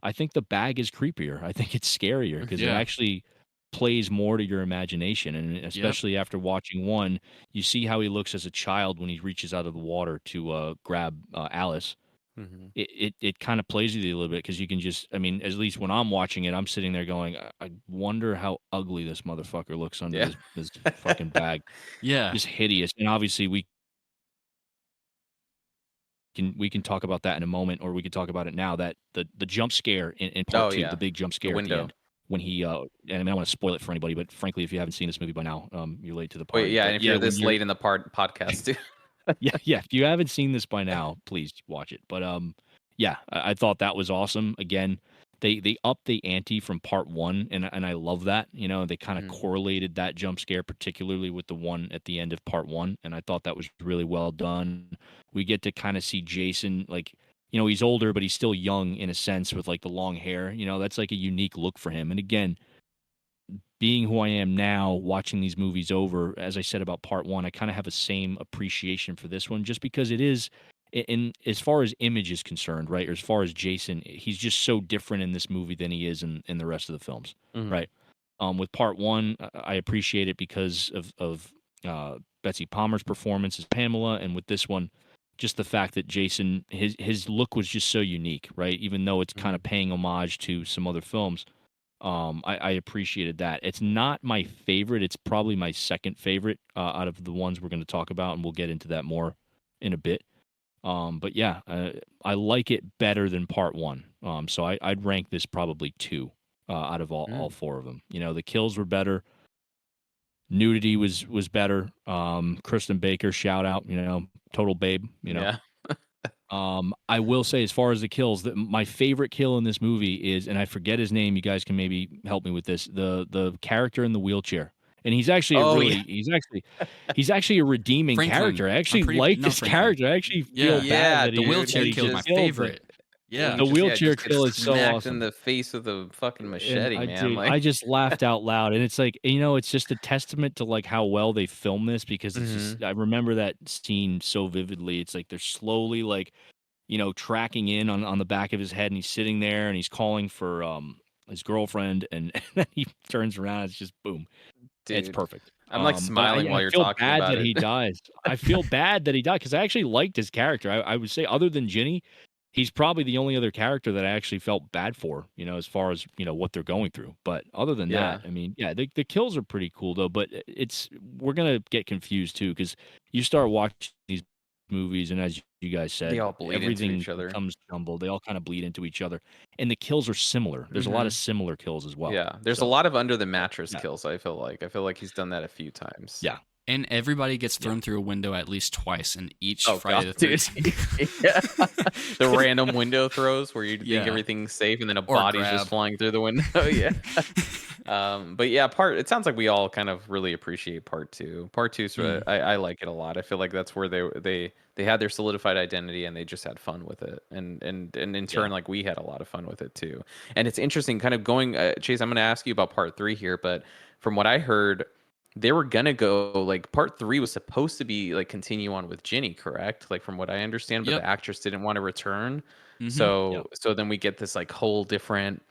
I think The Bag is creepier. I think it's scarier because it Yeah. actually plays more to your imagination, and especially after watching one, you see how he looks as a child when he reaches out of the water to grab Alice. Mhm. It kind of plays with you a little bit because you can just, I mean, at least when I'm watching it, I'm sitting there going, I wonder how ugly this motherfucker looks under Yeah. this fucking bag. Yeah. Just hideous. And obviously we can talk about that in a moment, or we can talk about it now. That the jump scare in part Oh, two, yeah. the big jump scare at the window. end when he and I mean, I don't want to spoil it for anybody, but frankly, if you haven't seen this movie by now, you're late to the party. Wait, yeah, But and if you're when this late in the podcast too. yeah. If you haven't seen this by now, please watch it. But yeah, I thought that was awesome. Again, they upped the ante from part one, and I love that. They kind of correlated that jump scare, particularly with the one at the end of part one, and I thought that was really well done. We get to kind of see Jason, like, he's older, but he's still young in a sense with like the long hair. That's like a unique look for him. And again, being who I am now, watching these movies over, as I said about part one, I kind of have the same appreciation for this one, just because it is, in as far as image is concerned, right, or as far as Jason, he's just so different in this movie than he is in the rest of the films, right? With part one, I appreciate it because of Betsy Palmer's performance as Pamela, and with this one, just the fact that Jason, his look was just so unique, right? Even though it's kind of paying homage to some other films. I appreciated that. It's not my favorite. It's probably my second favorite out of the ones we're going to talk about, and we'll get into that more in a bit. But yeah, I like it better than part one. So I'd rank this probably 2 out of all 4 of them. You know, the kills were better. Nudity was better. Kristen Baker, shout out, you know, total babe, you know. Yeah. I will say, as far as the kills, my favorite kill in this movie is, and I forget his name. You guys can maybe help me with this. The character in the wheelchair, and he's actually he's actually a redeeming Franklin. character. I actually like this character. I actually feel bad that the wheelchair kill is my favorite. Yeah, the wheelchair just kill is so smacked awesome. In the face with a fucking machete, And man. I just laughed out loud, and it's like, you know, it's just a testament to like how well they filmed this, because it's just, I remember that scene so vividly. It's like they're slowly like, you know, tracking in on the back of his head, and he's sitting there and he's calling for his girlfriend, and then he turns around. It's just boom. Dude, it's perfect. I'm like smiling while you're talking about it. I feel bad that he dies. I feel bad that he died, because I actually liked his character. I would say, other than Ginny, he's probably the only other character that I actually felt bad for, you know, as far as, you know, what they're going through. But other than that, I mean, yeah, the kills are pretty cool though. But we're gonna get confused too, because you start watching these movies, and as you guys said, they all bleed everything into each other. Becomes jumbled. They all kind of bleed into each other, and the kills are similar. There's a lot of similar kills as well. Yeah, there's a lot of under the mattress kills. I feel like he's done that a few times. Yeah. And everybody gets thrown through a window at least twice in each Friday the 13th. The random window throws where you think everything's safe, and then a body's just flying through the window. But yeah, it sounds like we all kind of really appreciate part 2. Part 2, I like it a lot. I feel like that's where they had their solidified identity, and they just had fun with it, and in turn, like, we had a lot of fun with it too. And it's interesting, kind of going, Chase, I'm going to ask you about part 3 here, but from what I heard, they were gonna go, like, part 3 was supposed to be like continue on with Ginny, correct? Like, from what I understand, but the actress didn't want to return. So then we get this like whole different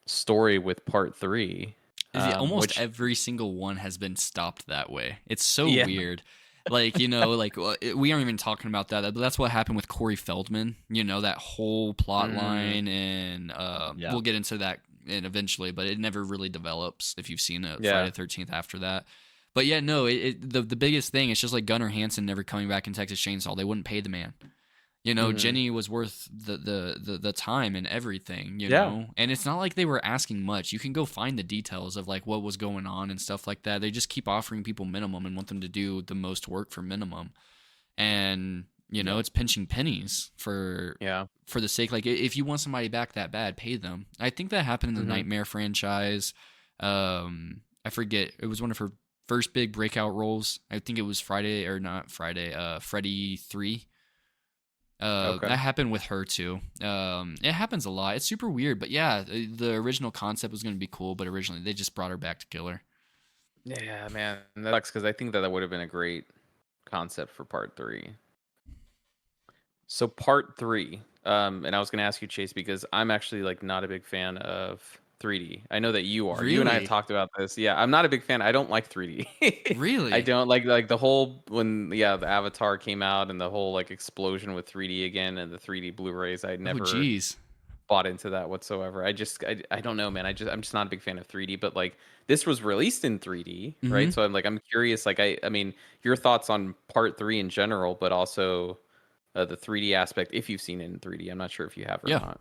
story with part 3. Almost every single one has been stopped that way. It's so weird. Like, you know, like, we aren't even talking about that, but that's what happened with Corey Feldman. You know, that whole plot line, and we'll get into that eventually, but it never really develops if you've seen it Friday the 13th after that. But yeah, no, the biggest thing is just like Gunnar Hansen never coming back in Texas Chainsaw. They wouldn't pay the man. You know, Jenny was worth the time and everything, you know? And it's not like they were asking much. You can go find the details of like what was going on and stuff like that. They just keep offering people minimum and want them to do the most work for minimum. And, you know, it's pinching pennies for the sake, like, if you want somebody back that bad, pay them. I think that happened in the Nightmare franchise. I forget. It was one of her first big breakout roles. I think it was Freddy 3. That happened with her too. It happens a lot. It's super weird, but yeah, the original concept was going to be cool, but originally they just brought her back to kill her. Yeah, man, that sucks, because I think that would have been a great concept for part 3. So part 3, and I was going to ask you, Chase, because I'm actually like not a big fan of 3D. I know that you are. Really? You and I have talked about this. Yeah, I'm not a big fan. I don't like 3D. Really? I don't like the whole, when the Avatar came out and the whole like explosion with 3D again and the 3D Blu-rays. I never bought into that whatsoever. I don't know, man. I'm just not a big fan of 3D. But like, this was released in 3D, right? So I'm curious. Like, I mean, your thoughts on part 3 in general, but also the 3D aspect. If you've seen it in 3D, I'm not sure if you have or not.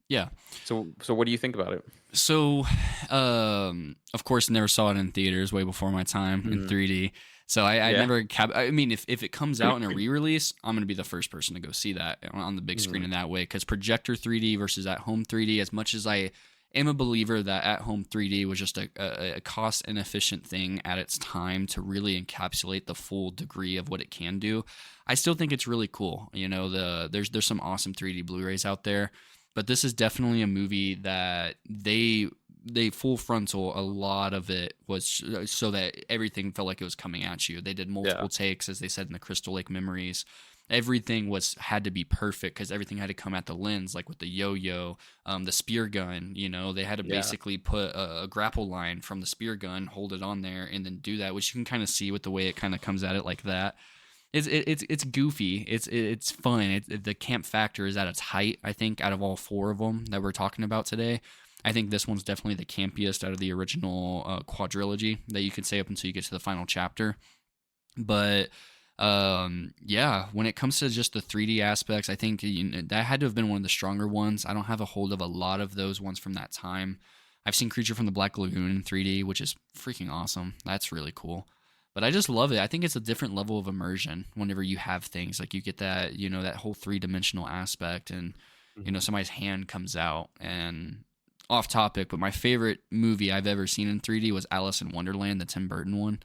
Yeah. So what do you think about it? So, of course, never saw it in theaters, way before my time in 3D. So I never. I mean, if it comes out in a re-release, I'm gonna be the first person to go see that on the big screen in that way. Because projector 3D versus at home 3D, as much as I am a believer that at home 3D was just a cost inefficient thing at its time to really encapsulate the full degree of what it can do, I still think it's really cool. You know, there's some awesome 3D Blu-rays out there. But this is definitely a movie that they full frontal. A lot of it was so that everything felt like it was coming at you. They did multiple takes, as they said in the Crystal Lake Memories. Everything had to be perfect because everything had to come at the lens, like with the yo-yo, the spear gun. You know, they had to basically put a grapple line from the spear gun, hold it on there, and then do that, which you can kind of see with the way it kind of comes at it like that. It's goofy. It's fun. The camp factor is at its height, I think, out of all 4 of them that we're talking about today. I think this one's definitely the campiest out of the original quadrilogy that you could say up until you get to the final chapter. But yeah, when it comes to just the 3D aspects, I think that had to have been one of the stronger ones. I don't have a hold of a lot of those ones from that time. I've seen Creature from the Black Lagoon in 3D, which is freaking awesome. That's really cool. But I just love it. I think it's a different level of immersion whenever you have things like you get that, that whole 3-dimensional aspect, and somebody's hand comes out. And off topic, but my favorite movie I've ever seen in 3D was Alice in Wonderland, the Tim Burton one.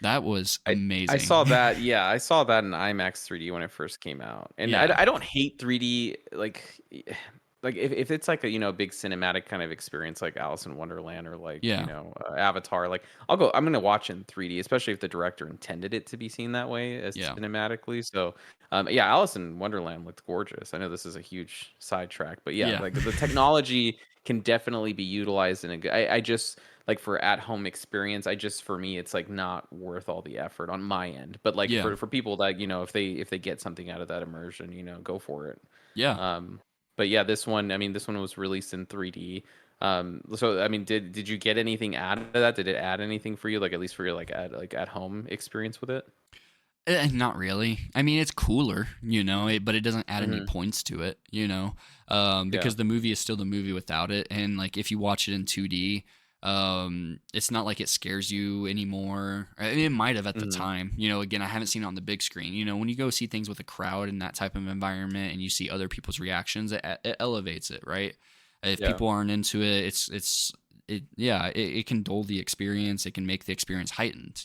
That was amazing. I saw that. Yeah, I saw that in IMAX 3D when it first came out. And Yeah. I don't hate 3D like if it's like a big cinematic kind of experience like Alice in Wonderland or like Avatar, like I'm gonna watch in 3D, especially if the director intended it to be seen that way as cinematically. So Alice in Wonderland looked gorgeous. I know this is a huge sidetrack, but like the technology can definitely be utilized in a good. I just like for at home experience, for me it's like not worth all the effort on my end. But like for people that if they get something out of that immersion, go for it. Yeah. But yeah, this one was released in 3D. So I mean, did you get anything out of that? Did it add anything for you, like at least for your like at home experience with it? Not really. I mean, it's cooler, but it doesn't add any points to it, because the movie is still the movie without it. And like if you watch it in 2D, it's not like it scares you anymore. I mean, it might have at the time. Again, I haven't seen it on the big screen. When you go see things with a crowd in that type of environment and you see other people's reactions, it elevates it, right? If people aren't into it, it can dull the experience. It can make the experience heightened,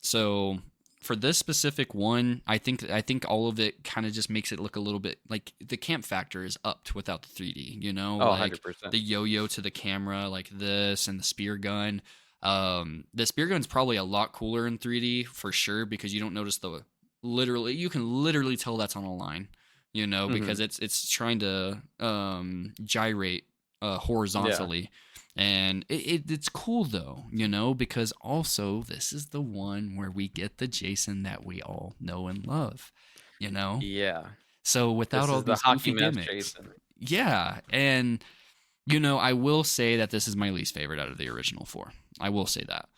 So for this specific one, I think all of it kind of just makes it look a little bit like the camp factor is upped without the 3D, like 100%. The yo-yo to the camera like this and the spear gun. The spear gun's probably a lot cooler in 3D for sure, because you don't notice you can literally tell that's on a line, because it's trying to gyrate horizontally. And it's cool though, because also this is the one where we get the Jason that we all know and love, Yeah. So without all these goofy gimmicks, Jason. Yeah, and I will say that this is my least favorite out of the original 4. I will say that.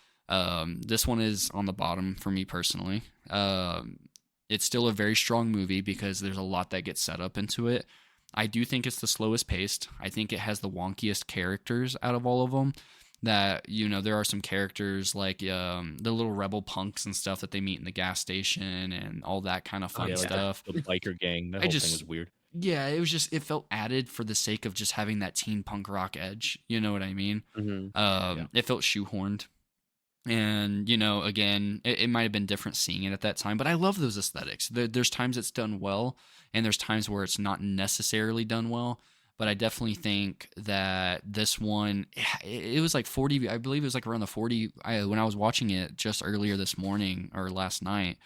This one is on the bottom for me personally. It's still a very strong movie because there's a lot that gets set up into it. I do think it's the slowest paced. I think it has the wonkiest characters out of all of them. That, there are some characters like the little rebel punks and stuff that they meet in the gas station and all that kind of fun stuff. The biker gang. That whole thing was weird. Yeah, it felt added for the sake of just having that teen punk rock edge. You know what I mean? It felt shoehorned. And, again, it might have been different seeing it at that time, but I love those aesthetics. There's times it's done well, and there's times where it's not necessarily done well. But I definitely think that this one, it was like 40, I believe it was like around the 40, when I was watching it just earlier this morning or last night.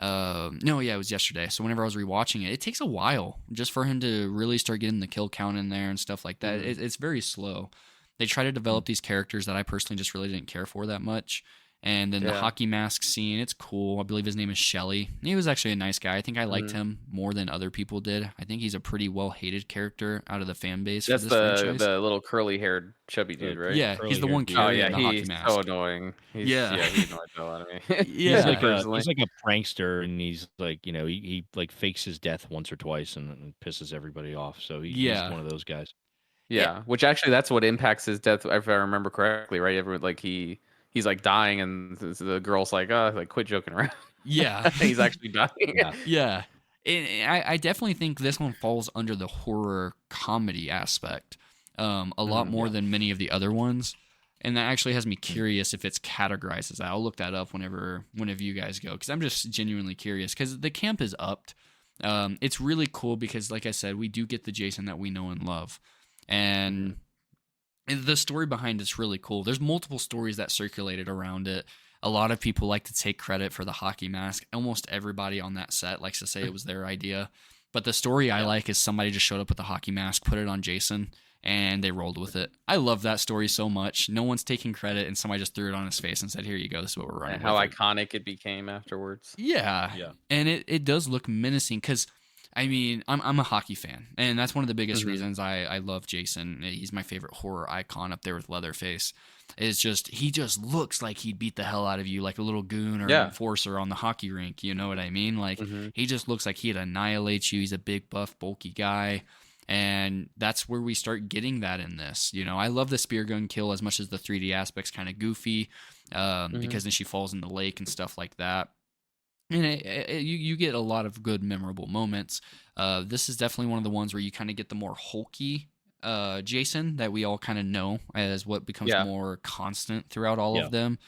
It was yesterday. So whenever I was rewatching it takes a while just for him to really start getting the kill count in there and stuff like that. It's very slow. They try to develop these characters that I personally just really didn't care for that much. And then the hockey mask scene, it's cool. I believe his name is Shelly. He was actually a nice guy. I think I liked him more than other people did. I think he's a pretty well-hated character out of the fan base. That's for this franchise. The little curly-haired chubby dude, right? Yeah, he's the one carrying the hockey mask. He's so annoying. He's annoyed the hell out of me. He's like a prankster, and he's like, he like fakes his death once or twice and pisses everybody off. So he's one of those guys. Yeah, which actually that's what impacts his death, if I remember correctly, right? Everyone like he's like dying, and the girl's like, quit joking around. Yeah, he's actually dying. Yeah. And I definitely think this one falls under the horror comedy aspect a lot more than many of the other ones. And that actually has me curious if it's categorized as that. I'll look that up whenever you guys go, because I'm just genuinely curious, because the camp is upped. It's really cool because, like I said, we do get the Jason that we know and love. And the story behind it's really cool. There's multiple stories that circulated around it. A lot of people like to take credit for the hockey mask. Almost everybody on that set likes to say it was their idea. But the story I like is somebody just showed up with a hockey mask, put it on Jason, and they rolled with it. I love that story so much. No one's taking credit, and somebody just threw it on his face and said, here you go, this is what we're running with. How iconic it became afterwards. Yeah. And it does look menacing, because I mean, I'm a hockey fan, and that's one of the biggest reasons I love Jason. He's my favorite horror icon up there with Leatherface. It's just he just looks like he'd beat the hell out of you like a little goon or an enforcer on the hockey rink. You know what I mean? Like he just looks like he'd annihilate you. He's a big, buff, bulky guy. And that's where we start getting that in this. You know, I love the spear gun kill as much as the 3D aspect's kind of goofy because then she falls in the lake and stuff like that. And you get a lot of good, memorable moments. This is definitely one of the ones where you kind of get the more hulky Jason that we all kind of know as what becomes more constant throughout all of them.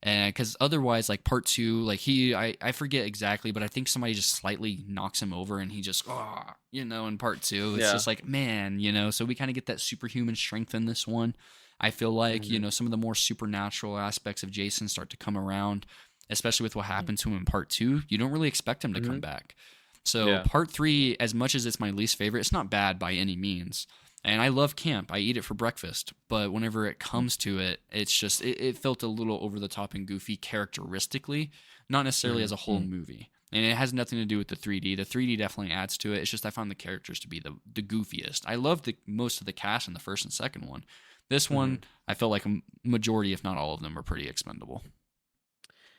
And because otherwise, like part 2, like I forget exactly, but I think somebody just slightly knocks him over and he just, in part 2, it's just like, man, so we kind of get that superhuman strength in this one. I feel like, some of the more supernatural aspects of Jason start to come around, especially with what happened to him in part 2. You don't really expect him to come back. So part 3, as much as it's my least favorite, it's not bad by any means. And I love camp. I eat it for breakfast. But whenever it comes to it, it's just, it felt a little over the top and goofy characteristically, not necessarily as a whole movie. And it has nothing to do with the 3D. The 3D definitely adds to it. It's just I found the characters to be the goofiest. I love most of the cast in the first and second one. This one, I felt like a majority, if not all of them, are pretty expendable.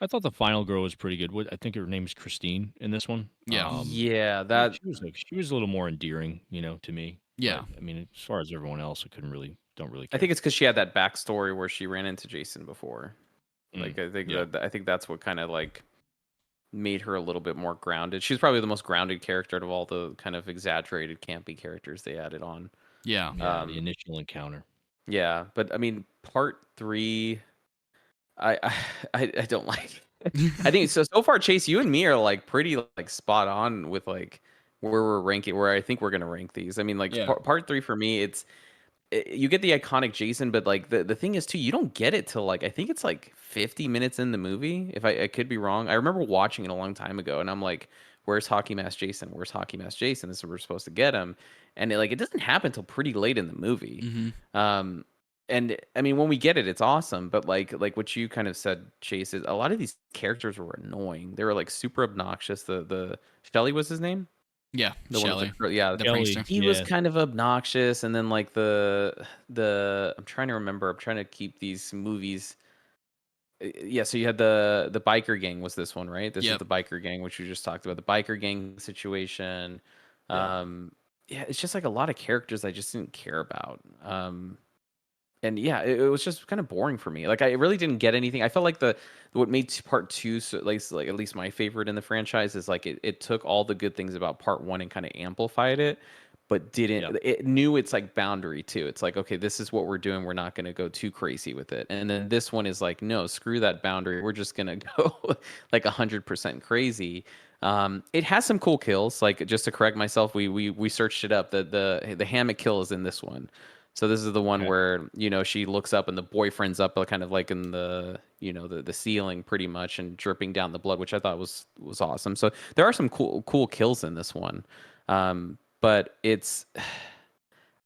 I thought the final girl was pretty good. I think her name is Christine in this one. Yeah. That she was a little more endearing, to me. Yeah. But, I mean, as far as everyone else, don't really care. I think it's because she had that backstory where she ran into Jason before. Like I think that's what kind of like made her a little bit more grounded. She's probably the most grounded character out of all the kind of exaggerated campy characters they added on. Yeah. The initial encounter. Yeah, but I mean, part 3, I don't like. I think so far, Chase, you and me are like pretty like spot on with like where we're ranking, where I think we're gonna rank these. I mean, like part 3 for me, you get the iconic Jason, but like the thing is too, you don't get it till like I think it's like 50 minutes in the movie. If I could be wrong, I remember watching it a long time ago, and I'm like, where's Hockey Mask Jason? Where's Hockey Mask Jason? This is where we're supposed to get him, and it doesn't happen until pretty late in the movie. And I mean, when we get it, it's awesome. But like what you kind of said, Chase, is a lot of these characters were annoying. They were like super obnoxious. The Shelly was his name. Yeah, Shelly. The prankster. He was kind of obnoxious, and then like the I'm trying to remember. I'm trying to keep these movies. Yeah, so you had the biker gang was this one, right? This is the biker gang, which you just talked about. The biker gang situation. It's just like a lot of characters I just didn't care about. And yeah, it was just kind of boring for me. Like I really didn't get anything. I felt like what made part 2 so like at least my favorite in the franchise is like it took all the good things about part 1 and kind of amplified it, but didn't. It knew its like boundary too. It's like, okay, this is what we're doing. We're not going to go too crazy with it. And then this one is like, no, screw that boundary. We're just going to go like 100% crazy. It has some cool kills. Like just to correct myself, we searched it up. The hammock kill is in this one. So this is the one where, she looks up and the boyfriend's up kind of like in the, the ceiling pretty much and dripping down the blood, which I thought was awesome. So there are some cool kills in this one. But it's,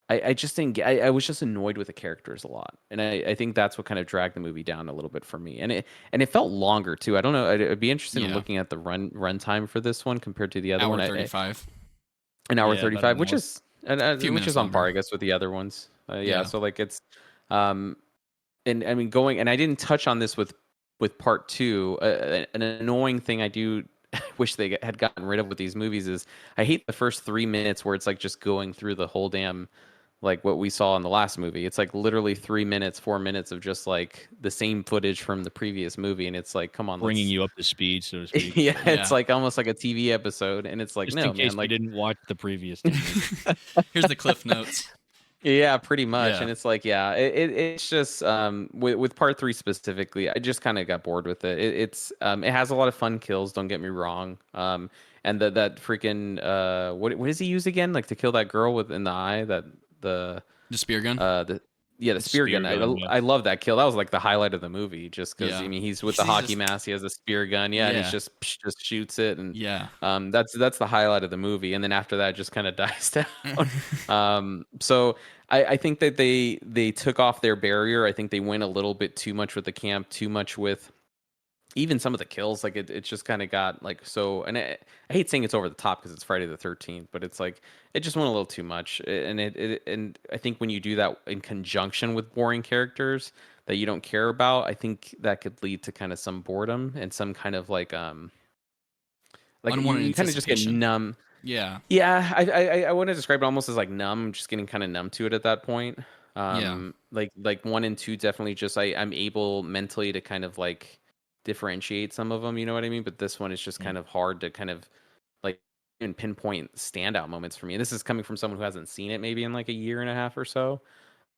I just didn't get, I was just annoyed with the characters a lot. And I think that's what kind of dragged the movie down a little bit for me. And it felt longer too. I don't know. I'd be interested in looking at the run time for this one compared to the other one. 35. An hour 35, which is on par, I guess, with the other ones. So like it's, and I mean and I didn't touch on this with part 2. An annoying thing I do wish they had gotten rid of with these movies is I hate the first 3 minutes where it's like just going through the whole damn like what we saw in the last movie. It's like literally 4 minutes of just like the same footage from the previous movie, and it's like, come on, bringing you up to speed, so to speak. It's like almost like a TV episode, and it's like, just no, in case man, like didn't watch the previous. Here's the cliff notes. Yeah, pretty much. And it's like, it's just with part 3 specifically, I just kind of got bored with it. It has a lot of fun kills, don't get me wrong. And that freaking what does he use again? Like to kill that girl in the eye, the spear gun. The spear gun. I love that kill. That was like the highlight of the movie, just because I mean he's with the hockey mask, he has a spear gun, and he just shoots it, and that's the highlight of the movie. And then after that, it just kind of dies down. So I think that they took off their barrier. I think they went a little bit too much with the camp, too much with even some of the kills, like it just kind of got like so. And I hate saying it's over the top because it's Friday the 13th, but it's like it just went a little too much. And I think when you do that in conjunction with boring characters that you don't care about, I think that could lead to kind of some boredom and some kind of like Unwanted you kind of just get anticipation. numb. Yeah. Yeah, I want to describe it almost as like numb, just getting kind of numb to it at that point. Yeah. Like 1 and 2 definitely just I'm able mentally to kind of like differentiate some of them, you know what I mean? But this one is just Mm. kind of hard to kind of like even pinpoint standout moments for me. And this is coming from someone who hasn't seen it maybe in like a year and a half or so.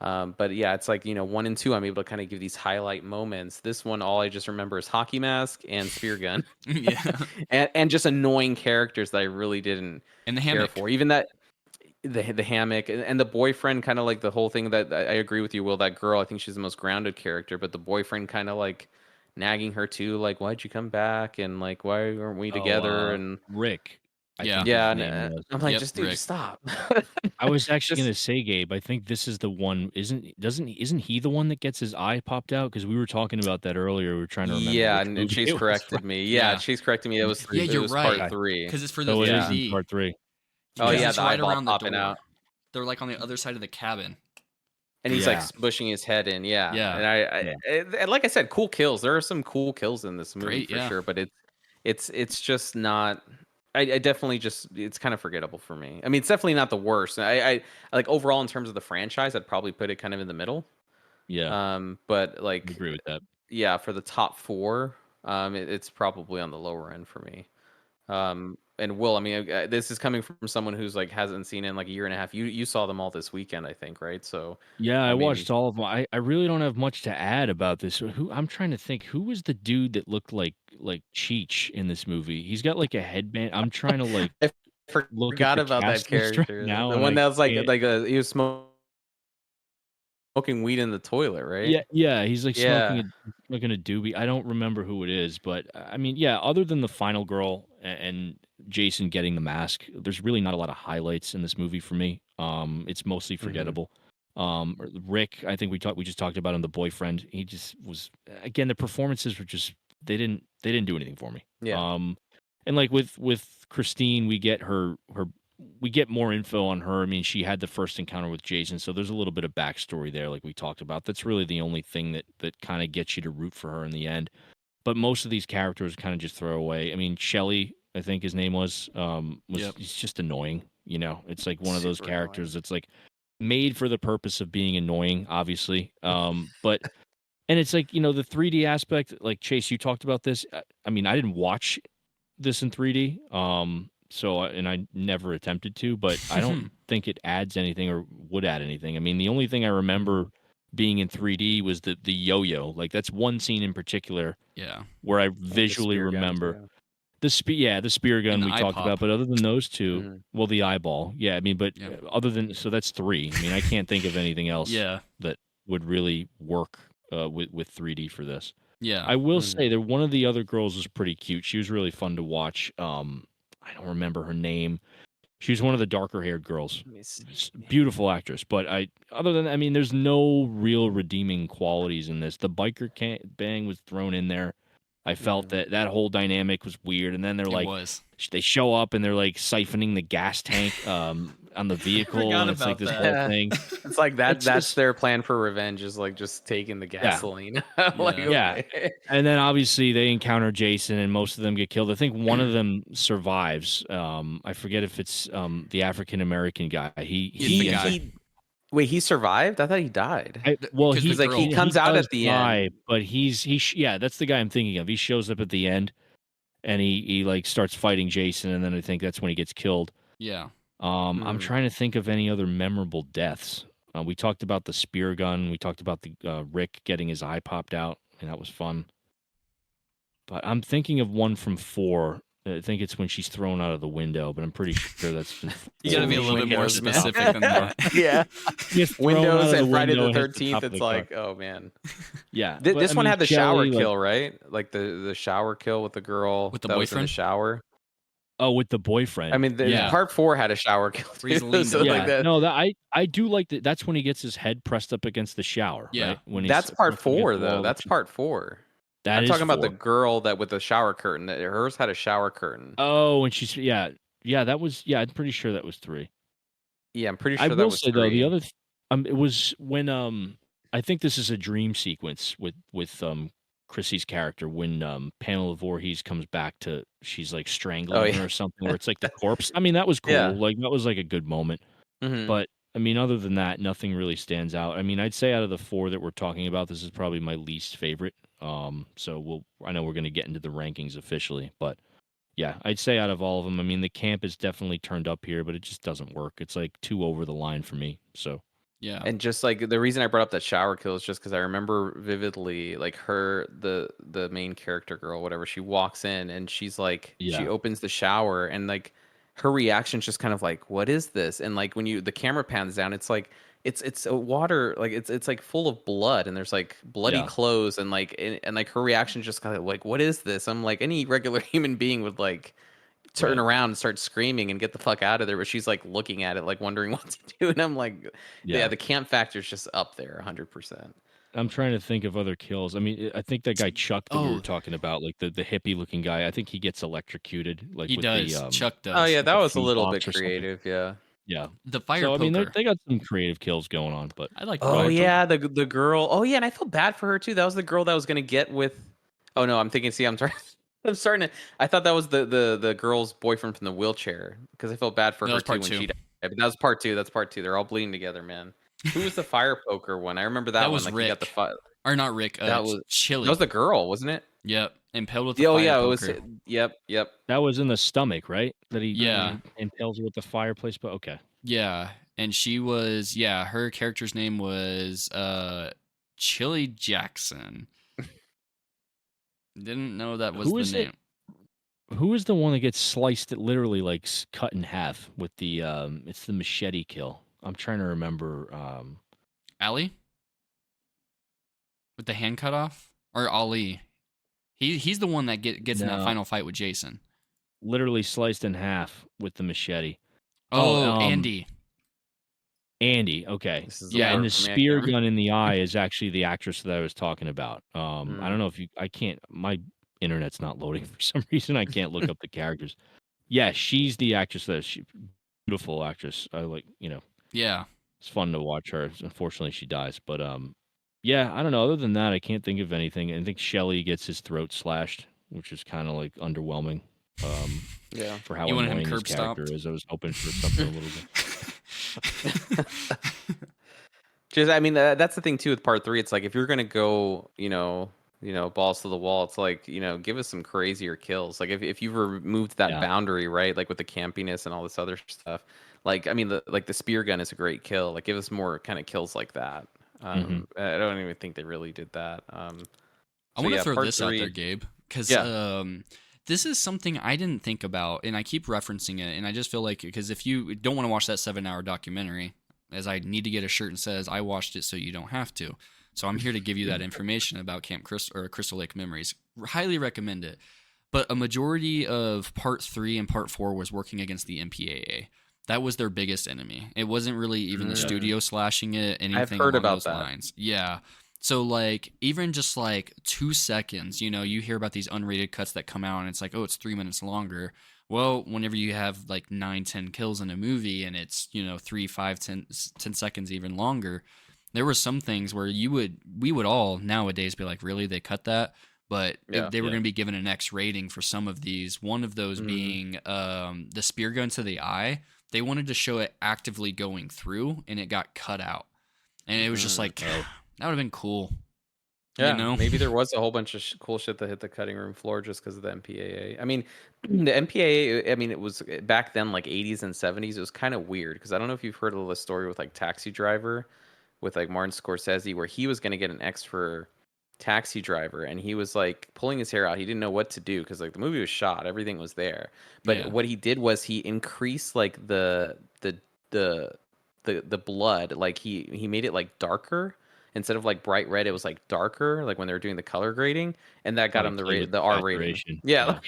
But yeah, it's like, 1 and 2, I'm able to kind of give these highlight moments. This one, all I just remember is hockey mask and spear gun. Yeah. and just annoying characters that I really didn't And the care hammock. for. Even that the hammock and the boyfriend, kind of like the whole thing that I agree with you, Will. That girl, I think she's the most grounded character, but the boyfriend kind of like nagging her too, like, why'd you come back? And like, why aren't we together? And Rick. I Yeah. think yeah, his and name was. I'm like, Yep, just dude, Rick. just stop. I was actually Just- gonna say, Gabe. I think this is the one. Isn't he the one that gets his eye popped out? Because we were talking about that earlier. We were trying to remember. yeah, which and movie Chase it was corrected from. me. Yeah, Yeah. Chase corrected me. It was Yeah, it you're was right. part 3. Because it's for the So it is 3D. in part 3. Oh Because yeah, it's the right eyeball around the popping door. out. They're like on the other side of the cabin. And he's Yeah. like pushing his head in, yeah. Yeah. And and like I said, cool kills. There are some cool kills in this movie Great, for yeah. sure, but it's just not. I definitely just it's kind of forgettable for me. I mean, it's definitely not the worst. I like overall in terms of the franchise, I'd probably put it kind of in the middle. Yeah, But I like agree with that. yeah, for the top 4, it's probably on the lower end for me. And Will, I mean, this is coming from someone who's like hasn't seen it in like a year and a half. You saw them all this weekend, I think, right? So Yeah, I I mean, watched all of them. I really don't have much to add about this. Who I'm trying to think. Who was the dude that looked like Cheech in this movie? He's got like a headband. I'm trying to like I look at forgot the about that cast list right character. now, The and one I that was can't. he was smoking weed in the toilet, right? Yeah, he's like Yeah. smoking a doobie. I don't remember who it is, but I mean, yeah. Other than the final girl and Jason getting the mask, there's really not a lot of highlights in this movie for me. It's mostly forgettable. Rick, I think we just talked about him, the boyfriend. He just was again. The performances were just they didn't do anything for me. Yeah. And like with Christine, we get we get more info on her. I mean, she had the first encounter with Jason, so there's a little bit of backstory there, like we talked about. That's really the only thing that kind of gets you to root for her in the end. But most of these characters kind of just throw away. I mean, Shelley, I think his name was Yep. he's just annoying. You know, it's like one of those Super annoying. characters that's like made for the purpose of being annoying, obviously. But and it's like, the 3D aspect, like Chase, you talked about this. I mean, I didn't watch this in 3D. And I never attempted to, but I don't think it adds anything or would add anything. I mean, the only thing I remember being in 3D was the yo-yo. Like that's one scene in particular Yeah. where I Like the visually spear guns, remember yeah. the spear gun And the we eye talked pop. about. But other than those two, Mhm. well, the eyeball, yeah. I mean, but Yeah. other than so that's 3. I mean, I can't think of anything else Yeah. that would really work with 3D for this. Yeah. I will say that one of the other girls was pretty cute. She was really fun to watch. I don't remember her name. She was one of the darker haired girls. Let me see. Beautiful actress. But other than, I mean, there's no real redeeming qualities in this. The biker bang was thrown in there. I felt that whole dynamic was weird. And then they're It like, was. they show up and they're like siphoning the gas tank on the vehicle. Forgot And it's like about this that. whole thing. It's like that. It's That's just- their plan for revenge, is like just taking the gasoline. Like, Yeah. okay. And then obviously they encounter Jason, and most of them get killed. I think one of them survives. I forget if it's the African American guy. He's the guy. Wait, he survived? I thought he died. Well, Because he's the like girl- he comes out does at the die, end. but yeah, that's the guy I'm thinking of. He shows up at the end, and he like starts fighting Jason, and then I think that's when he gets killed. Yeah. I'm trying to think of any other memorable deaths. We talked about the spear gun. We talked about the Rick getting his eye popped out, and that was fun. But I'm thinking of one from 4. I think it's when she's thrown out of the window, but I'm pretty sure that's. You gotta be a little bit more Windows, man. specific than that. Yeah. Gets thrown out Windows of the and Friday window the and hits the 13th. top of It's the car. like, oh man. Yeah. This but, I one mean, had the shower Shelley, kill, right? Like the shower kill with the girl With the that was in the boyfriend? shower. Oh, with the boyfriend. I mean, Yeah. part 4 had a shower kill Where he's too. leaned So over. like that. No, I do like that. That's when he gets his head pressed up against the shower. Yeah. Right? When That's he's part pressing against 4 the wall though. with That's the- part 4. That I'm is talking about the 4. girl that with the shower curtain. That hers had a shower curtain. Oh, and she's that was I'm pretty sure that was 3. Yeah, I'm pretty I sure that will was say though, the 3. other it was when I think this is a dream sequence with Chrissy's character when Panel of Voorhees comes back to she's like Oh strangling yeah, her or something where it's like the corpse. I mean, that was yeah. cool. Like that was like a good moment. Hmm. But I mean, other than that, nothing really stands out. I mean, I'd say out of the 4 that we're talking about, this is probably my least favorite. So I know we're going to get into the rankings officially, but yeah, I'd say out of all of them, I mean, the camp is definitely turned up here, but it just doesn't work. It's like too over the line for me. So Yeah. And just like the reason I brought up that shower kill is just because I remember vividly, like the main character girl, whatever, she walks in and she's like, she yeah, opens the shower and like her reaction's just kind of like, what is this? And like when the camera pans down, it's like it's a water, like it's like full of blood and there's like bloody yeah, clothes and like and like her reaction just kind of like, what is this? I'm like, any regular human being would like turn right, around and start screaming and get the fuck out of there, but she's like looking at it like wondering what to do, and I'm like, yeah, yeah. the camp factor's just up there 100%. I'm trying to think of other kills. I mean, I think that guy Chuck that we were Oh, talking about, like the hippie looking guy, I think he gets electrocuted, like he with the does. Chuck Oh does. yeah, with that the was a fuse little bit box or something. creative, yeah. Yeah. The fire So I mean, poker. they got some creative kills going on, but I like the go Oh fire ahead. yeah, poker. the girl. Oh yeah, and I felt bad for her too. That was the girl that was gonna get with. Oh no, I'm thinking. See, I'm trying. I'm starting to. I thought that was the girl's boyfriend from the wheelchair because I felt bad for No, her that's too part when 2. she died. But that was part 2. That's part 2. They're all bleeding together, man. Who was the fire poker one? I remember that That one. was Like he got the Rick. fire. Or not Rick, That was Chili. the girl, wasn't it? Yep. Impaled with the Yeah, oh fire yeah, it was. poker. Yep. That was in the stomach, right? That Yeah. he impales her with the fireplace. But okay, Yeah. And she was, yeah, her character's name was Chili Jackson. Didn't know that was who the is it? name. Who is the one that gets sliced? It literally like cut in half with the it's the machete kill. I'm trying to remember. Ali? With the hand cut off? Or Ali? He's the one that gets in that No, final fight with Jason. literally sliced in half with the machete. Oh, Andy. Andy. Okay. This is the Yeah. Yeah, and part the for me. I spear can't remember. gun in the eye is actually the actress that I was talking about. I don't know if you. I can't. My internet's not loading for some reason. I can't look up the characters. Yeah, she's the actress that she beautiful actress. I like. Yeah. It's fun to watch her. Unfortunately, she dies. But yeah, I don't know. Other than that, I can't think of anything. I think Shelley gets his throat slashed, which is kind of like underwhelming. Yeah. For how You wanted him annoying his curb character stomped? is. I was hoping for something a little bit. Just, I mean, that's the thing too with part 3. It's like if you're gonna go, balls to the wall, it's like, give us some crazier kills. Like if you've removed that Yeah. boundary, right? Like with the campiness and all this other stuff. Like, I mean, the spear gun is a great kill. Like, give us more kind of kills like that. Mhm. I don't even think they really did that. I So want to yeah, throw part this out 3. there, Gabe, because Yeah. this is something I didn't think about, and I keep referencing it, and I just feel like, because if you don't want to watch that 7-hour documentary, as I need to get a shirt that says I watched it so you don't have to, so I'm here to give you that information about Camp Crystal Lake Memories. Highly recommend it. But a majority of part 3 and part 4 was working against the MPAA. That was their biggest enemy. It wasn't really even the studio slashing it, anything heard along about those that. lines. Yeah. So like even just like 2 seconds, you hear about these unrated cuts that come out and it's like, oh, it's 3 minutes longer. Well, whenever you have like 9-10 kills in a movie and it's 3, 5, 10 seconds even longer, there were some things where we would all nowadays be like, really, they cut that? But Yeah. they were going to be given an X rating for some of these. One of those being the spear gun to the eye. They wanted to show it actively going through, and it got cut out. And it was just like, that would have been cool. Yeah, maybe there was a whole bunch of cool shit that hit the cutting room floor just because of the MPAA. I mean, the MPAA, I mean, it was back then like 80s and 70s. It was kind of weird because I don't know if you've heard of the story with like Taxi Driver with like Martin Scorsese where he was going to get an X for Taxi Driver and he was like pulling his hair out. He didn't know what to do because like the movie was shot, everything was there. But what he did was he increased like the blood, like he made it like darker. Instead of like bright red, it was like darker, like when they were doing the color grading, and that got him the R rating. Yeah,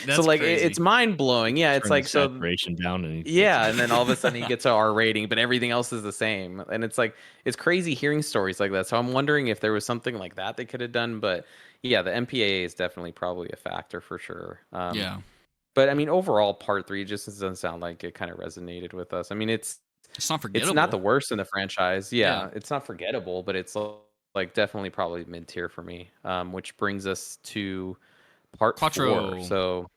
So like crazy. it's mind blowing. Yeah, it's Turn the like so. saturation down and Yeah, and then all of a sudden he gets a R rating, but everything else is the same. And it's like it's crazy hearing stories like that. So I'm wondering if there was something like that they could have done. But yeah, the MPAA is definitely probably a factor for sure. Yeah, But I mean, overall, part three just doesn't sound like it kind of resonated with us. I mean, it's not it's not the forgettable. worst in the franchise. Yeah, Yeah, it's not forgettable, but it's like definitely probably mid tier for me. Which brings us to part four. Quattro. So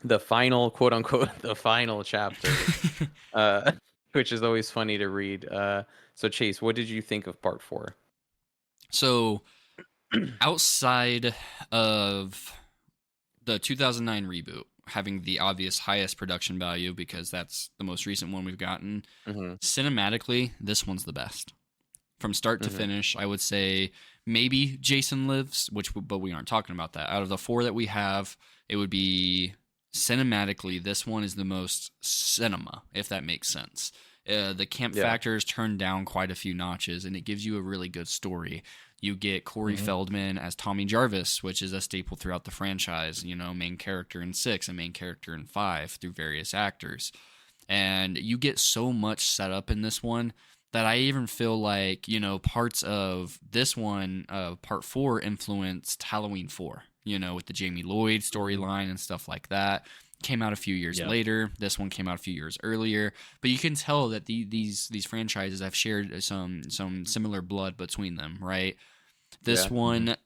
the final, quote unquote, the final chapter, uh, which is always funny to read. So Chase, what did you think of part four? So outside of the 2009 reboot having the obvious highest production value because that's the most recent one we've gotten, Mm-hmm. cinematically, this one's the best. From start to Mm-hmm. finish, I would say maybe Jason Lives, but we aren't talking about that. Out of the four that we have, it would be cinematically, this one is the most cinema, if that makes sense. The camp Yeah. factor is turned down quite a few notches, and it gives you a really good story. You get Corey Feldman as Tommy Jarvis, which is a staple throughout the franchise. You know, main character in 6 and main character in 5 through various actors. And you get so much set up in this one that I even feel like, you know, parts of this one, part 4, influenced Halloween 4, you know, with the Jamie Lloyd storyline and stuff like that. Came out a few years later. This one came out a few years earlier, but you can tell that these franchises have shared some similar blood between them, right? This one,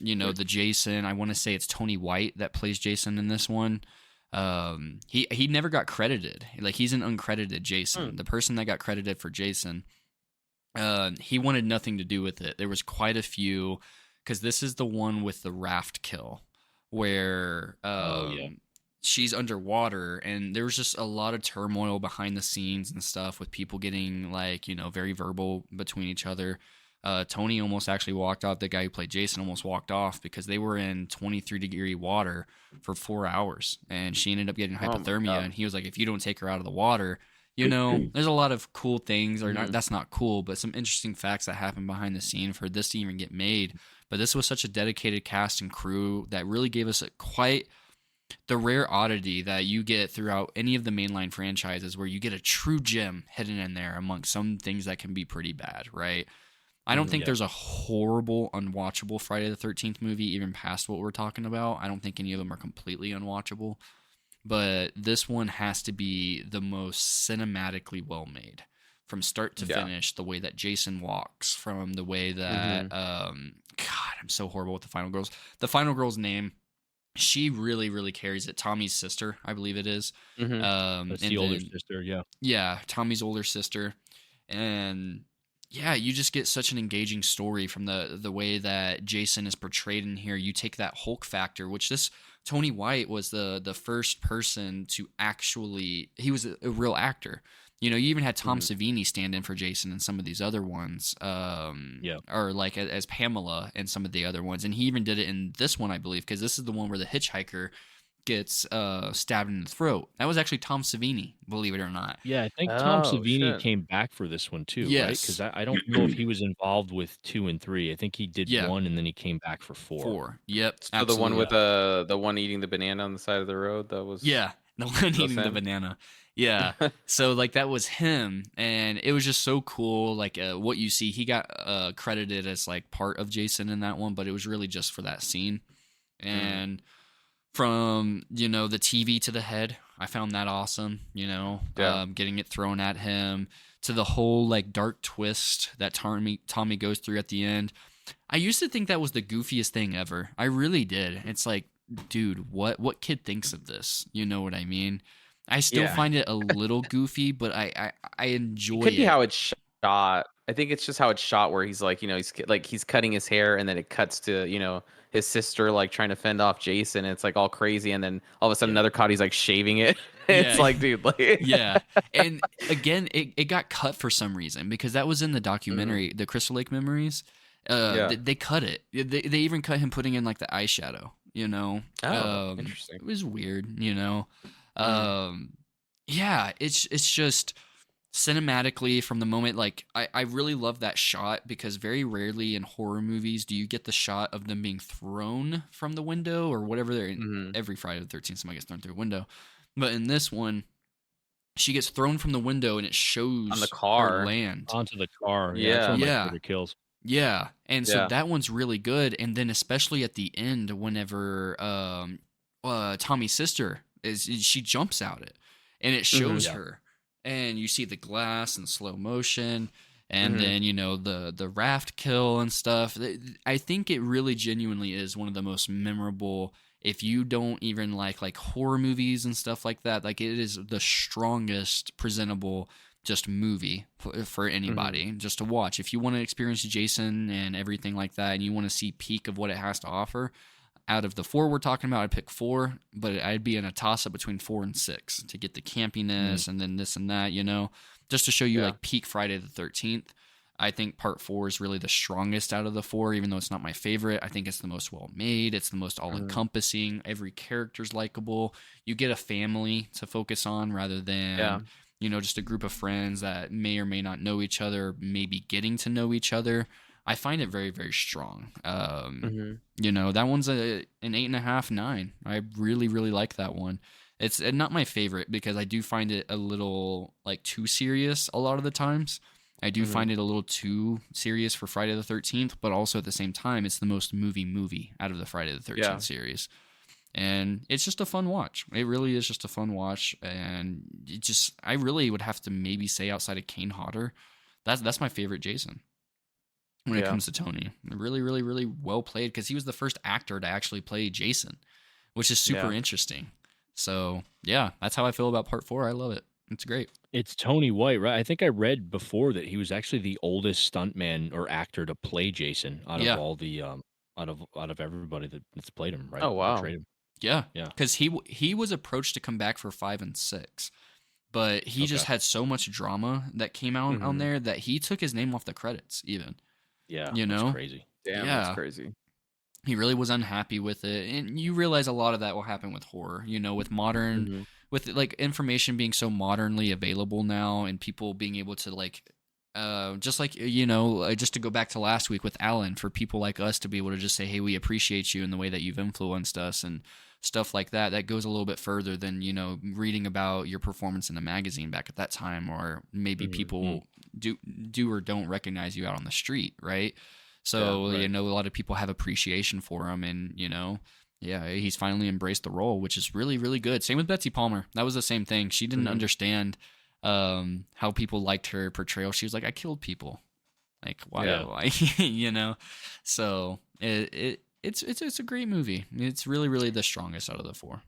you know, the Jason, I want to say it's Tony White that plays Jason in this one. He never got credited. Like, he's an uncredited Jason. The person that got credited for Jason, he wanted nothing to do with it. There was quite a few, because this is the one with the raft kill where she's underwater, and there was just a lot of turmoil behind the scenes and stuff with people getting, like, you know, very verbal between each other. Tony almost actually walked off. The guy who played Jason almost walked off because they were in 23-degree water for 4 hours, and she ended up getting hypothermia. And he was like, if you don't take her out of the water, you know, there's a lot of cool things, or not, that's not cool, but some interesting facts that happen behind the scene for this to even get made. But this was such a dedicated cast and crew that really gave us quite the rare oddity that you get throughout any of the mainline franchises, where you get a true gem hidden in there amongst some things that can be pretty bad, right? I don't think there's a horrible, unwatchable Friday the 13th movie, even past what we're talking about. I don't think any of them are completely unwatchable. But this one has to be the most cinematically well made. From start to finish, the way that Jason walks, from the way that... God, I'm so horrible with the final girls. The final girl's name, she really, really carries it. Tommy's sister, I believe it is. That's the older sister, Yeah, Tommy's older sister. And... yeah, you just get such an engaging story from the way that Jason is portrayed in here. You take that Hulk factor, which this Tony White was the first person to actually, he was a real actor. You know, you even had Tom Savini stand in for Jason in some of these other ones, or like as Pamela in some of the other ones. And he even did it in this one, I believe, because this is the one where the hitchhiker gets stabbed in the throat. That was actually Tom Savini, believe it or not. Yeah, I think Tom Savini came back for this one too, right? Because I don't know if he was involved with 2 and 3. I think he did 1, and then he came back for 4. Yep. So absolutely. the one with the one eating the banana on the side of the road, that was the one eating the banana. Yeah. So like that was him, and it was just so cool. Like what you see, he got credited as like part of Jason in that one, but it was really just for that scene. And from, you know, the TV to the head, I found that awesome, you know, getting it thrown at him, to the whole like dark twist that Tommy goes through at the end. I used to think that was the goofiest thing ever. I really did. It's like, dude, what kid thinks of this? You know what I mean? I still find it a little goofy, but I enjoy it. Could be how it's shot. I think it's just how it's shot, where he's like, you know, he's cutting his hair, and then it cuts to, you know, his sister like trying to fend off Jason. And it's like all crazy, and then all of a sudden another cut, he's like shaving it. It's like, dude, like yeah. And again, it got cut for some reason, because that was in the documentary, the Crystal Lake Memories. They cut it. They even cut him putting in like the eyeshadow. You know, interesting. It was weird. You know, yeah. It's just cinematically, from the moment, like I really love that shot, because very rarely in horror movies do you get the shot of them being thrown from the window or whatever. They're in Mhm. every Friday the 13th, somebody gets thrown through a window, but in this one, she gets thrown from the window and it On the shows her car. land. Onto the car. Yeah, it's one Yeah. of my Yeah. favorite kills. Yeah, and so Yeah. that one's really good. And then especially at the end, whenever Tommy's sister she jumps out it, and it shows Yeah. her, and you see the glass in slow motion, and Mhm. then the raft kill and stuff. I think it really genuinely is one of the most memorable. If you don't even like horror movies and stuff like that, like it is the strongest presentable just movie for anybody just to watch. If you want to experience Jason and everything like that, and you want to see peak of what it has to offer, out of the four we're talking about, I'd pick four, but I'd be in a toss up between 4 and 6 to get the campiness and then this and that, just to show you Yeah. like peak Friday the 13th. I think part 4 is really the strongest out of the four, even though it's not my favorite. I think it's the most well made. It's the most all encompassing. Every character's likable. You get a family to focus on rather than Yeah. just a group of friends that may or may not know each other, maybe getting to know each other. I find it very, very strong. Mhm. That one's an 8.5, 9. I really, really like that one. It's not my favorite because I do find it a little like too serious a lot of the times. I do find it a little too serious for Friday the 13th, but also at the same time, it's the most movie out of the Friday the 13th Yeah. series. And it's just a fun watch. It really is just a fun watch. And I really would have to maybe say, outside of Kane Hodder, that's my favorite Jason when it Yeah. comes to Tony. Really, really, really well played, because he was the first actor to actually play Jason, which is super Yeah. interesting. So yeah, that's how I feel about part 4. I love it. It's great. It's Tony White, right? I think I read before that he was actually the oldest stuntman or actor to play Jason out of Yeah. all the out of everybody that's played him, right? Oh, wow. Portrayed him. Yeah, Yeah. because he was approached to come back for 5 and 6, but he just Okay. had so much drama that came out on Mhm. there that he took his name off the credits even. Yeah, You that's know? crazy. Damn, Yeah. that's crazy. He really was unhappy with it, and you realize a lot of that will happen with horror, with modern Mhm. with like information being so modernly available now, and people being able to like just like just to go back to last week with Alan, for people like us to be able to just say, hey, we appreciate you in the way that you've influenced us and stuff like that. That goes a little bit further than reading about your performance in a magazine back at that time, or maybe people do or don't recognize you out on the street, right? So Yeah, right. a lot of people have appreciation for him, and yeah, he's finally embraced the role, which is really, really good. Same with Betsy Palmer. That was the same thing. She didn't understand how people liked her portrayal. She was like, I killed people. Like, why? Yeah. Why? So it's a great movie. It's really, really the strongest out of the four.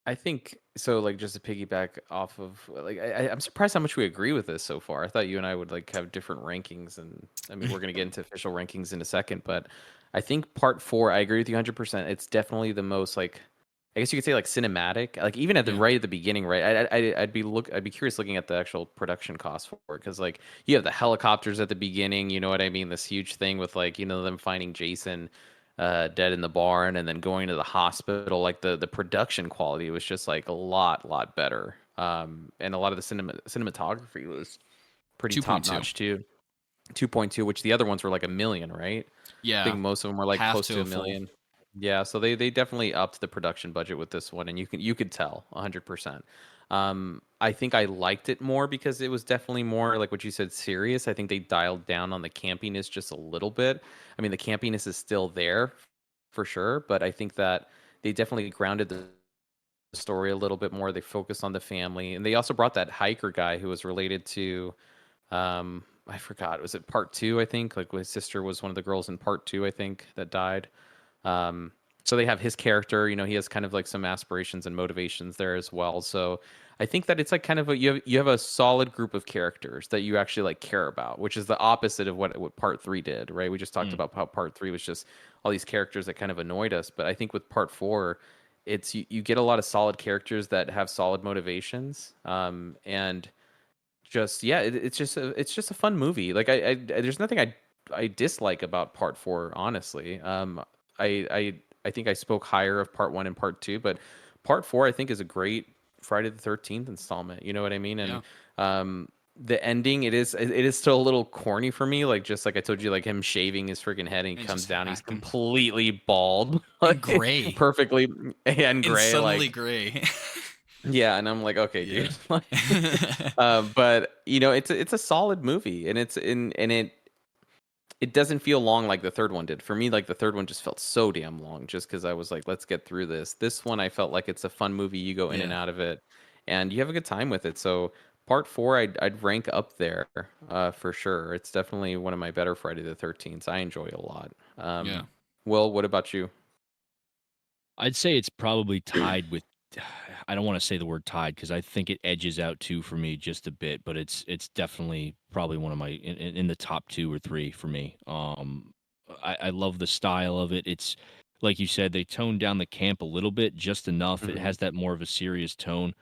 I think so. Like, just to piggyback off of, like, I'm surprised how much we agree with this so far. I thought you and I would like have different rankings, and I mean, we're gonna get into official rankings in a second, but I think part 4, I agree with you 100%. It's definitely the most, like, I guess you could say, like, cinematic. Like, even at the Yeah. right at the beginning, right? I'd be curious looking at the actual production cost for it, because like you have the helicopters at the beginning. You know what I mean? This huge thing with, like, them finding Jason dead in the barn and then going to the hospital. Like, the production quality was just like a lot better. And a lot of the cinematography was pretty top 2.2. notch too. 2.2, which the other ones were like 1 million, right? Yeah. I think most of them were like Half close to to a a full. million. Yeah, so they definitely upped the production budget with this one, and you could tell 100%. I think I liked it more because it was definitely more like what you said, serious. I think they dialed down on the campiness just a little bit. I mean, the campiness is still there for sure, but I think that they definitely grounded the story a little bit more. They focused on the family, and they also brought that hiker guy who was related to I forgot, was it part 2? I think like his sister was one of the girls in part 2, I think, that died. So they have his character, he has kind of like some aspirations and motivations there as well. So I think that it's like kind of you have a solid group of characters that you actually like care about, which is the opposite of what part 3 did, right? We just talked about how part 3 was just all these characters that kind of annoyed us, but I think with part 4, it's you get a lot of solid characters that have solid motivations, and just yeah, it's just a fun movie. Like, I there's nothing I dislike about part 4, honestly. I think I spoke higher of part 1 and part 2, but part 4 I think is a great Friday the 13th installment. You know what I mean? And Yeah. the ending, it is still a little corny for me. Like, just like I told you, like him shaving his freaking head and he And comes just down, he's hacking. completely bald, And gray. perfectly and gray, And suddenly like gray. yeah. And I'm like, okay, Yeah. dude. Like, but you know, it's a solid movie, and it doesn't feel long like the third one did. For me, like the third one just felt so damn long, just because I was like, let's get through this. This one, I felt like it's a fun movie. You go in and Yeah. out of it, and you have a good time with it. So part four, I'd rank up there for sure. It's definitely one of my better Friday the 13th. I enjoy it a lot. Yeah. Will, what about you? I'd say it's probably tied with. I don't want to say the word tied because I think it edges out two for me just a bit, but it's definitely probably one of my in the top two or three for me. I love the style of it. It's like you said, they toned down the camp a little bit, just enough. It Mhm. has that more of a serious tone.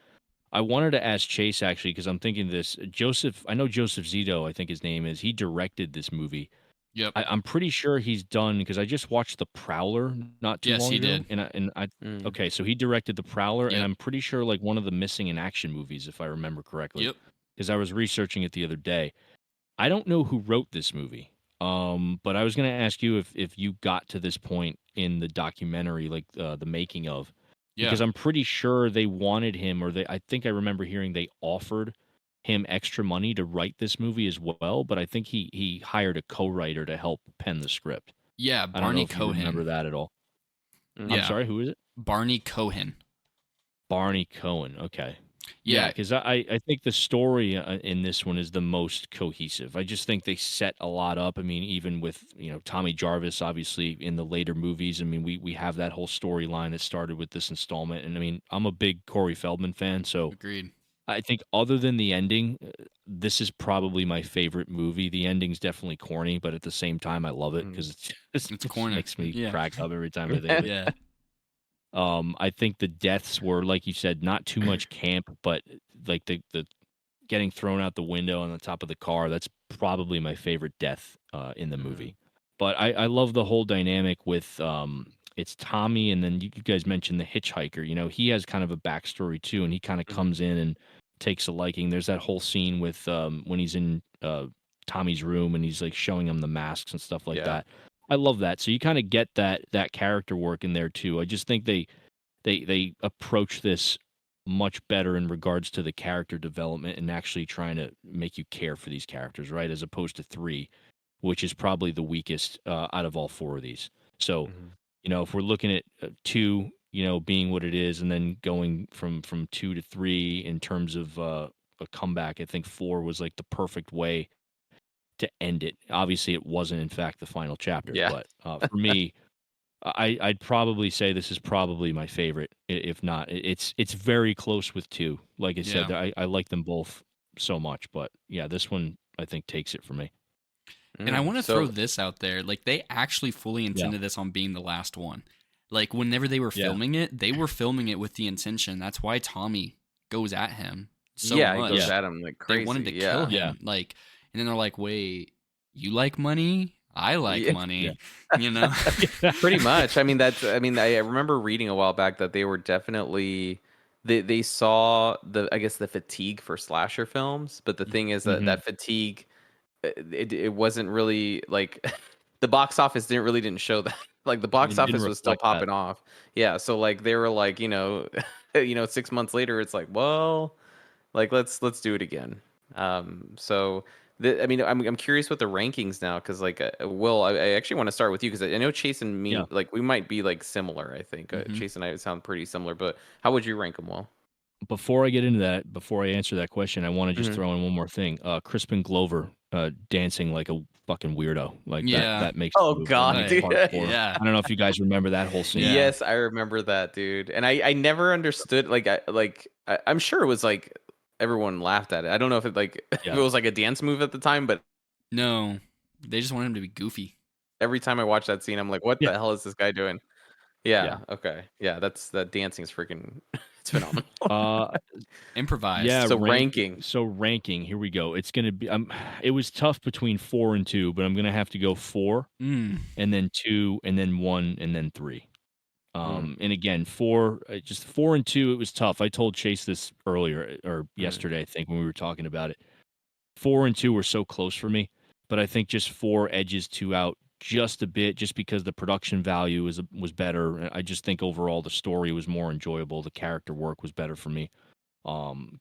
I wanted to ask Chase actually because I'm thinking this. Joseph, I know Joseph Zito, I think his name is. He directed this movie. Yep. I'm pretty sure he's done because I just watched The Prowler not too Yes, long he ago, did. and I Mm. okay, so he directed The Prowler, and Yep. I'm pretty sure like one of the Missing in Action movies, if I remember correctly, Yep. because I was researching it the other day. I don't know who wrote this movie, but I was going to ask you if you got to this point in the documentary, like the making of, Yeah. because I'm pretty sure they wanted him, or I think I remember hearing they offered him extra money to write this movie as well, but I think he hired a co-writer to help pen the script. Yeah. I don't know Barney if you remember Cohen. that at all. I'm Yeah. Mhm. sorry, who is it? Barney Cohen. Barney Cohen. Okay. Yeah, Yeah. because I think the story in this one is the most cohesive. I just think they set a lot up. I mean, even with Tommy Jarvis, obviously in the later movies. I mean, we have that whole storyline that started with this installment, and I mean, I'm a big Corey Feldman fan, so Agreed. I think other than the ending, this is probably my favorite movie. The ending's definitely corny, but at the same time, I love it Mhm. because It's it just corny. makes me Yeah. crack up every time I think of it. Yeah. I think the deaths were, like you said, not too much camp, but like the getting thrown out the window on the top of the car. That's probably my favorite death in the Mhm. movie. But I love the whole dynamic with it's Tommy, and then you guys mentioned the hitchhiker. You know, he has kind of a backstory too, and he kind of Mhm. comes in and takes a liking. There's that whole scene with when he's in Tommy's room and he's like showing him the masks and stuff like Yeah. that. I love that. So you kind of get that character work in there too. I just think they approach this much better in regards to the character development and actually trying to make you care for these characters, right? As opposed to three, which is probably the weakest out of all four of these. So, Mhm. if we're looking at two, being what it is, and then going from two to three in terms of a comeback, I think four was like the perfect way to end it. Obviously, it wasn't, in fact, the final chapter, Yeah. but for me, I'd probably say this is probably my favorite. If not, it's very close with two. Like I said, Yeah. I like them both so much, but yeah, this one I think takes it for me. And I Mm. want to throw So this out there. Like, they actually fully Yeah, intended this on being the last one. Like, whenever they were yeah, filming it, they were filming it with the intention. That's why Tommy goes at him so yeah, he goes yeah, much. at him like They wanted crazy. to kill Yeah. yeah, him. Like, and then they're like, wait, you like money? I like Yeah. yeah, money. You know? Pretty much. I mean, I remember reading a while back that they were definitely they saw I guess the fatigue for slasher films, but the thing is that hmm that fatigue it wasn't really like the box office didn't show that. Like the box It didn't office was still reflect that. popping off. Yeah, so like they were like, 6 months later it's like, well, like let's do it again. So I mean, I'm curious with the rankings now because like, Will, I actually want to start with you because I know Chase and Yeah. me, like we might be like similar. I think Hmm. Chase and I sound pretty similar, but how would you rank them, Will? Before I get into that, before I answer that question, I want to just Hmm. throw in one more thing. Crispin Glover dancing like a fucking weirdo, like that. Yeah. That makes Oh the movie. That God, makes dude. part four. Yeah. I don't know if you guys remember that whole scene. Yeah. Yes, I remember that, dude. And I never understood. Like I'm sure it was like everyone laughed at it. I don't know if it like if it Yeah. was like a dance move at the time, but No, they just want him to be goofy. every time I watch that scene, I'm like, what Yeah. the hell is this guy doing? Yeah. Yeah. Okay. Yeah. That dancing is freaking. It's phenomenal. Uh, Improvised. yeah. So ranking. Ranking. Here we go. It's gonna be. It was tough between 4 and 2, but I'm gonna have to go 4, Mm. and then 2, and then 1, and then 3. Mm, And again, 4, just 4 and 2. It was tough. I told Chase this earlier or mm, yesterday, I think, when we were talking about it. 4 and 2 were so close for me, but I think just 4 edges 2 out just a bit, just because the production value was better. I just think overall the story was more enjoyable. The character work was better for me.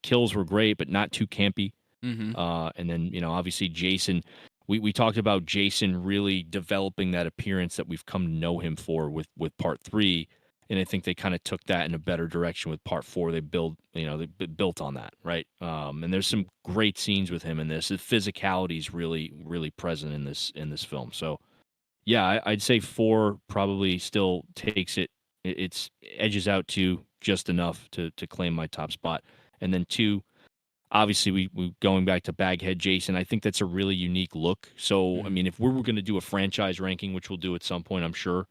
Kills were great, but not too campy. Mm-hmm. And then, obviously Jason, we talked about Jason really developing that appearance that we've come to know him for with part 3. And I think they kind of took that in a better direction with part 4. They built on that, right? And there's some great scenes with him in this. The physicality is really, really present in this film. So, yeah, I'd say 4 probably still takes it. It's edges out 2 just enough to claim my top spot, and then 2. Obviously, we going back to Baghead Jason. I think that's a really unique look. So, I mean, if we were going to do a franchise ranking, which we'll do at some point, I'm sure,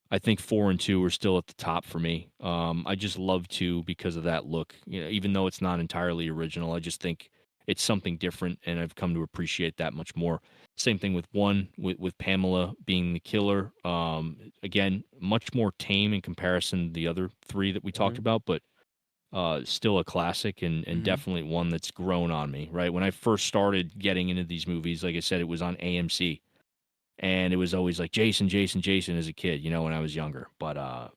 I think 4 and 2 are still at the top for me. I just love 2 because of that look. Even though it's not entirely original, I just think it's something different, and I've come to appreciate that much more. Same thing with 1, with Pamela being the killer. Again, much more tame in comparison to the other 3 that we talked about, but still a classic, and definitely one that's grown on me, right? When I first started getting into these movies, like I said, it was on AMC, and it was always like Jason, Jason, Jason as a kid, when I was younger. But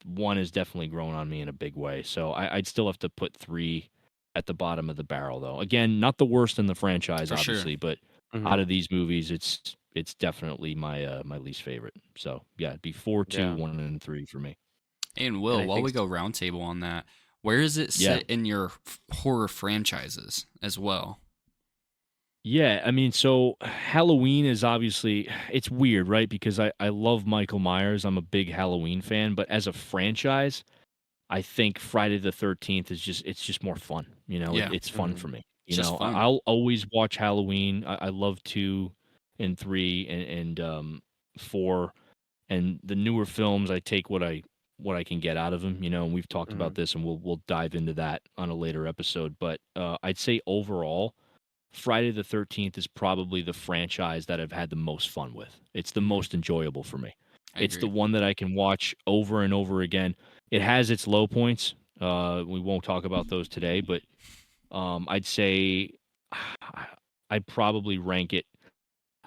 1 has definitely grown on me in a big way. So I'd still have to put 3 at the bottom of the barrel, though. Again, not the worst in the franchise, For obviously, sure. but out of these movies, it's definitely my my least favorite. So yeah, it'd be 4, 2, Yeah. 1, and 3 for me. And Will, And I while think we go roundtable on that, where does it Yeah. sit in your horror franchises as well? Yeah, I mean, so Halloween is obviously, it's weird, right? Because I love Michael Myers. I'm a big Halloween fan, but as a franchise, I think Friday the 13th it's just more fun. Yeah. It's fun for me. It's just fun. I'll always watch Halloween. I love 2 and 3 and 4, and the newer films. I take what I can get out of them. And we've talked about this, and we'll dive into that on a later episode. But I'd say overall, Friday the 13th is probably the franchise that I've had the most fun with. It's the most enjoyable for me. I It's the agree. one that I can watch over and over again. It has its low points. We won't talk about those today, but I'd say I'd probably rank it.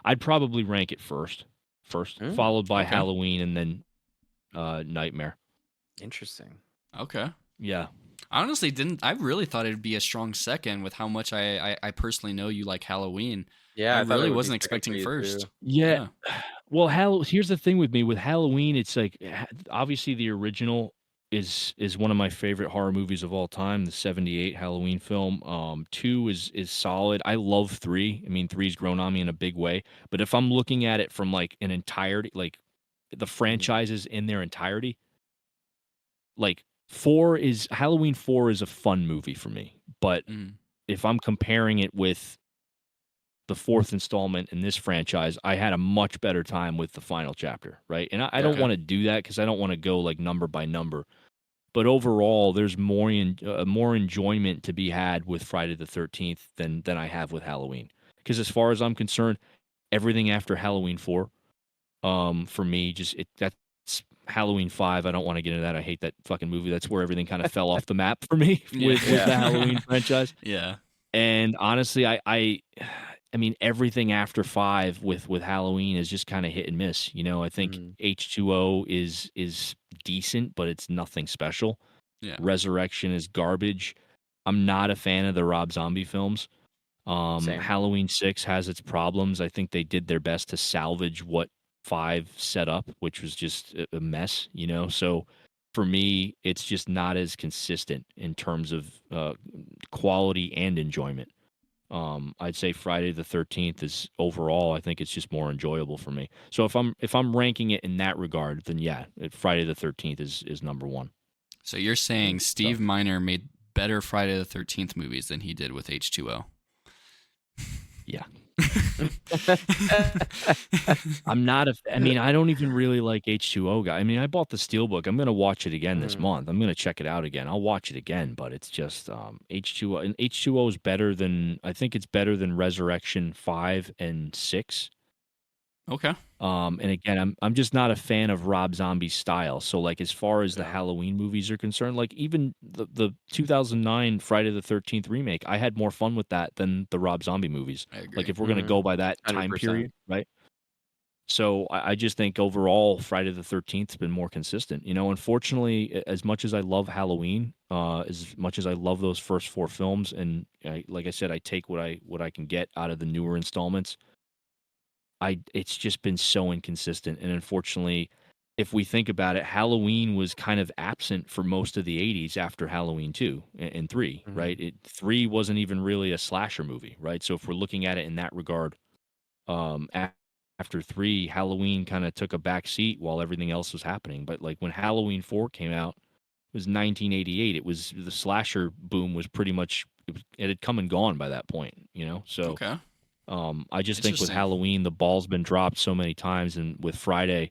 I'd probably rank it first, followed by Okay. Halloween, and then Nightmare. Interesting. Okay. Yeah. I honestly didn't. I really thought it'd be a strong second with how much I personally know you like Halloween. Yeah, I thought it really would be wasn't second expecting for you, first. too. Yeah. Well, here's the thing with me with Halloween. It's like obviously the original is one of my favorite horror movies of all time. The '78 Halloween film. 2 is solid. I love 3. I mean, 3's grown on me in a big way. But if I'm looking at it from like an entirety, like the franchises in their entirety, like Halloween 4 is a fun movie for me. But Mm. if I'm comparing it with the 4th installment in this franchise, I had a much better time with the final chapter, right? And I don't Okay. want to do that because I don't want to go like number by number. But overall, there's more more enjoyment to be had with Friday the 13th than I have with Halloween. Because as far as I'm concerned, everything after Halloween 4, for me, that's Halloween 5. I don't want to get into that. I hate that fucking movie. That's where everything kind of fell off the map for me with Yeah. the Halloween franchise. Yeah. And honestly, I mean, everything after 5 with Halloween is just kind of hit and miss. I think H2O is decent, but it's nothing special. Yeah. Resurrection is garbage. I'm not a fan of the Rob Zombie films. Same. Halloween 6 has its problems. I think they did their best to salvage what 5 set up, which was just a mess. So for me, it's just not as consistent in terms of quality and enjoyment. I'd say Friday the 13th is overall, I think it's just more enjoyable for me. So if I'm ranking it in that regard, then yeah, Friday the 13th is number 1. So you're saying Steve Miner made better Friday the 13th movies than he did with H2O? Yeah. I'm not I mean, I don't even really like H2O guy. I mean, I bought the Steelbook. I'm going to watch it again this month. I'm going to check it out again. I'll watch it again, but it's just H2O, and H2O is better than, I think it's better than Resurrection 5 and 6. Okay. And again, I'm just not a fan of Rob Zombie's style. So like as far as the Yeah. Halloween movies are concerned, like even the 2009 Friday the 13th remake, I had more fun with that than the Rob Zombie movies. I Like agree. if we're gonna go by that time 100%. period, right? So I just think overall Friday the 13th has been more consistent. You know, unfortunately, as much as I love Halloween, as much as I love those first four films, and like I said, I take what I can get out of the newer installments. It's just been so inconsistent, and unfortunately, if we think about it, Halloween was kind of absent for most of the '80s after Halloween 2 and 3, Mhm. right? 3 wasn't even really a slasher movie, right? So if we're looking at it in that regard, um, a- after 3, Halloween kind of took a back seat while everything else was happening. But like when Halloween 4 came out, it was 1988. It was the slasher boom was pretty much it had come and gone by that point, you know? So Okay. I just think with Interesting. Halloween, the ball's been dropped so many times, and with Friday,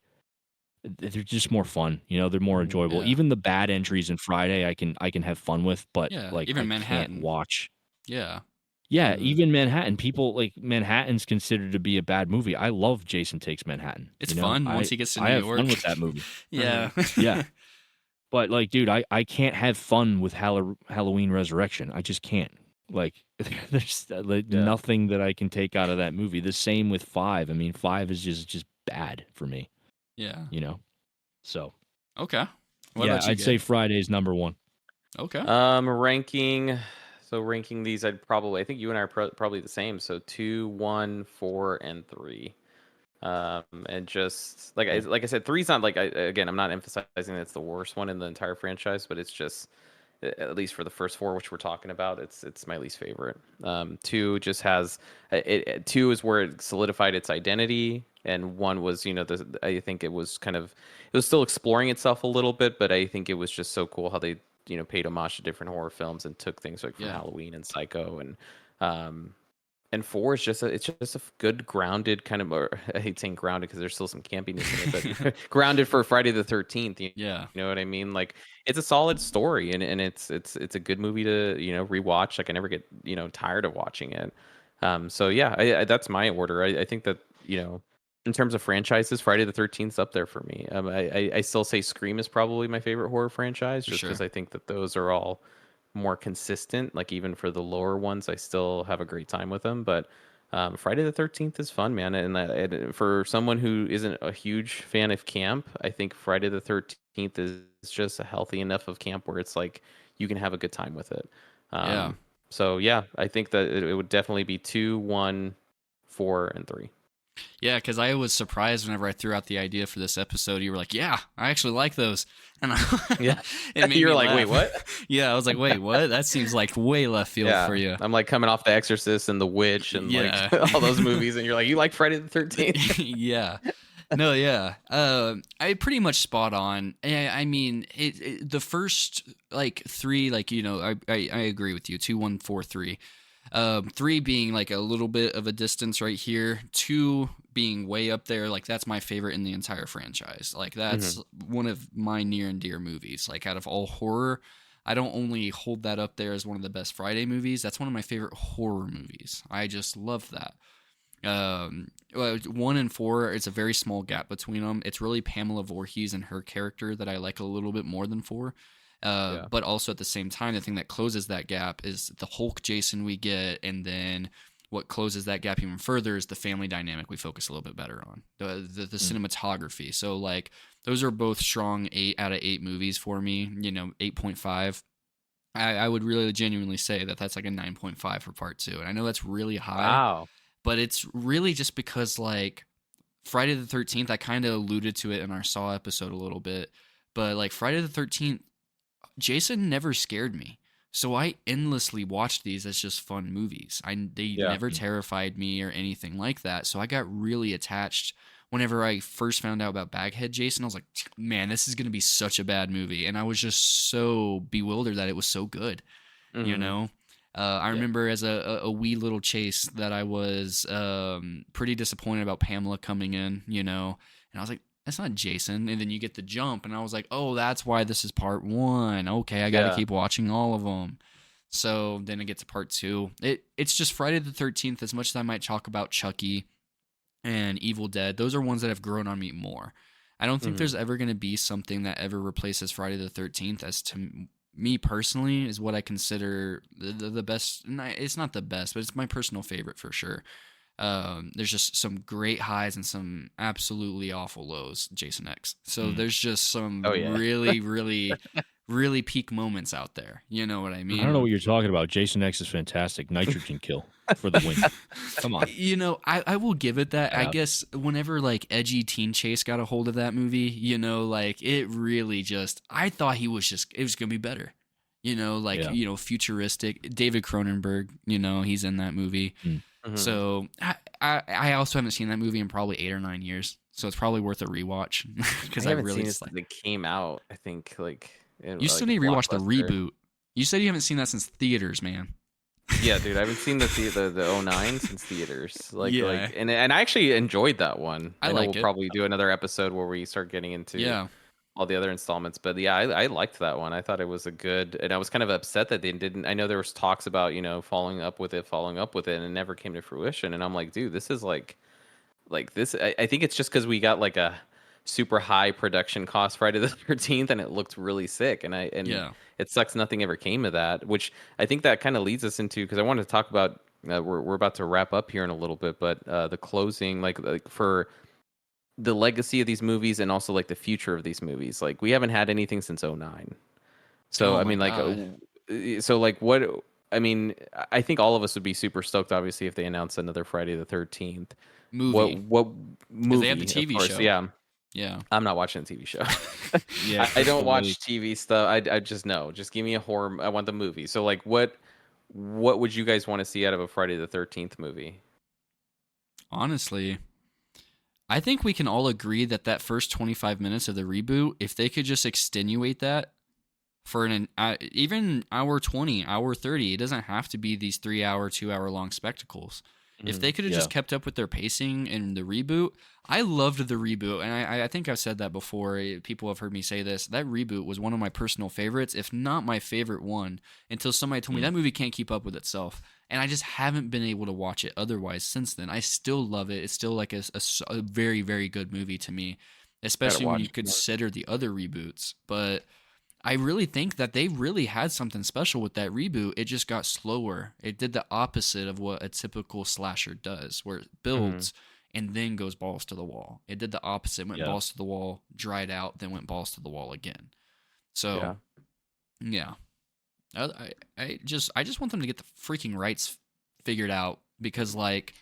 they're just more fun. You know, they're more Mhm. enjoyable. Yeah. Even the bad entries in Friday, I can have fun with, but Yeah. like Even I can't Manhattan. watch. Yeah. Yeah, Mhm. even Manhattan. People like Manhattan's considered to be a bad movie. I love Jason Takes Manhattan. It's You know, fun once he gets to I New have fun York. with that movie. Yeah. Mhm. Yeah, but like, dude, I can't have fun with Halloween Resurrection. I just can't. Like, there's like, Yeah. nothing that I can take out of that movie. The same with 5. I mean, 5 is just bad for me. Yeah. You know. So Okay. What yeah, about you, I'd say Gabe? Friday's number one. Okay. Ranking. So ranking these, I think you and I are probably the same. So 2, 1, 4, and 3. And just Yeah. like I said, three's not like again. I'm not emphasizing that it's the worst one in the entire franchise, but it's just at least for the first four, which we're talking about, it's my least favorite. Two just has two is where it solidified its identity, and one was I think it was it was still exploring itself a little bit, but I think it was just so cool how they paid homage to different horror films and took things like from Yeah. Halloween and Psycho um, and four is it's just a good grounded kind of, or I hate saying grounded because there's still some campiness in it, but grounded for Friday the 13th. Yeah. You know what I mean? Like it's a solid story, and it's a good movie to rewatch. Like I never get tired of watching it. So yeah, that's my order. I think that in terms of franchises, Friday the 13th is up there for me. I still say Scream is probably my favorite horror franchise, For just because sure. I think that those are all more consistent. Like even for the lower ones, I still have a great time with them. But Friday the 13th is fun, man. And for someone who isn't a huge fan of camp, I think Friday the 13th is just a healthy enough of camp where it's like you can have a good time with it. Yeah. So yeah, I think that it would definitely be 2, 1, 4, and 3. Yeah, because I was surprised whenever I threw out the idea for this episode. You were like, "Yeah, I actually like those," and Yeah, it made you're me like, wait, laugh. what? Yeah, I was like, "Wait, what? That seems like way left field Yeah, for you." I'm like coming off The Exorcist and The Witch and like Yeah. all those movies, and you're like, you like Friday the 13th? Yeah. No, yeah. I pretty much spot on. I mean, the first like three, like I agree with you. 2, 1, 4, 3. 3 being like a little bit of a distance right here. 2 being way up there. Like that's my favorite in the entire franchise. Like that's one of my near and dear movies. Like out of all horror, I don't only hold that up there as one of the best Friday movies. That's one of my favorite horror movies. I just love that. 1 and 4, it's a very small gap between them. It's really Pamela Voorhees and her character that I like a little bit more than 4. Yeah. But also at the same time, the thing that closes that gap is the Hulk Jason we get, and then what closes that gap even further is the family dynamic we focus a little bit better on, the cinematography. So like those are both strong 8 out of 8 movies for me. 8.5. I would really genuinely say that that's like a 9.5 for part 2, and I know that's really high, Wow. but it's really just because like Friday the 13th, I kind of alluded to it in our Saw episode a little bit, but like Friday the 13th, Jason never scared me. So I endlessly watched these as just fun movies. They Yeah. never terrified me or anything like that. So I got really attached whenever I first found out about Baghead Jason. I was like, man, this is going to be such a bad movie. And I was just so bewildered that it was so good, you Mhm. know? I Yeah. remember as a wee little Chase that I was pretty disappointed about Pamela coming in, and I was like, that's not Jason. And then you get the jump, and I was like, oh, that's why this is part 1. Okay, I got to Yeah. keep watching all of them. So then I get to part 2. It's just Friday the 13th. As much as I might talk about Chucky, and Evil Dead. Those are ones that have grown on me more. I don't think there's ever going to be something that ever replaces Friday the 13th as to me personally is what I consider the best. It's not the best, but it's my personal favorite for sure. There's just some great highs and some absolutely awful lows, Jason X. So there's just some really, really, really peak moments out there. You know what I mean? I don't know what you're talking about. Jason X is fantastic. Nitrogen kill for the win. Come on. You know, I will give it that. Yeah. I guess whenever like edgy Teen Chase got a hold of that movie, you know, like it really just, I thought it was going to be better. You know, like, you know, futuristic. David Cronenberg, you know, he's in that movie. So I also haven't seen that movie in probably 8 or 9 years. So it's probably worth a rewatch because I haven't really seen it since it came out. I think like you still need to rewatch the reboot. You said you haven't seen that since theaters, man. Yeah, dude, I haven't seen the 09 since theaters. And I actually enjoyed that one. I know we'll probably do another episode where we start getting into all the other installments. But yeah, I liked that one. I thought it was a good, and I was kind of upset that they didn't. I know there was talks about, you know, following up with it, and it never came to fruition. And I'm like, dude, this is like this. I think it's just because we got like a super high production cost Friday the 13th, and it looked really sick. And it sucks nothing ever came of that. Which I think that kind of leads us into, because I wanted to talk about. We're about to wrap up here in a little bit, but the closing, like for the legacy of these movies and also like the future of these movies. Like we haven't had anything since 09. So I mean, what? I mean, I think all of us would be super stoked, obviously, if they announced another Friday the 13th movie. What movie? They have the TV show. Yeah. I'm not watching a TV show. Yeah, I don't watch TV stuff. I just know. Just give me a horror. I want the movie. So like, what would you guys want to see out of a Friday the 13th movie? Honestly, I think we can all agree that first 25 minutes of the reboot, if they could just extenuate that for even hour 20, hour 30, it doesn't have to be these 3 hour, 2 hour long spectacles. If they could have just kept up with their pacing in the reboot, I loved the reboot. And I think I've said that before. People have heard me say this. That reboot was one of my personal favorites, if not my favorite one, until somebody told me that movie can't keep up with itself. And I just haven't been able to watch it otherwise since then. I still love it. It's still like a very, very good movie to me, especially when you consider the other reboots. But I really think that they really had something special with that reboot. It just got slower. It did the opposite of what a typical slasher does, where it builds and then goes balls to the wall. It did the opposite. Went balls to the wall, dried out, then went balls to the wall again. So, yeah. I just want them to get the freaking rights figured out, because like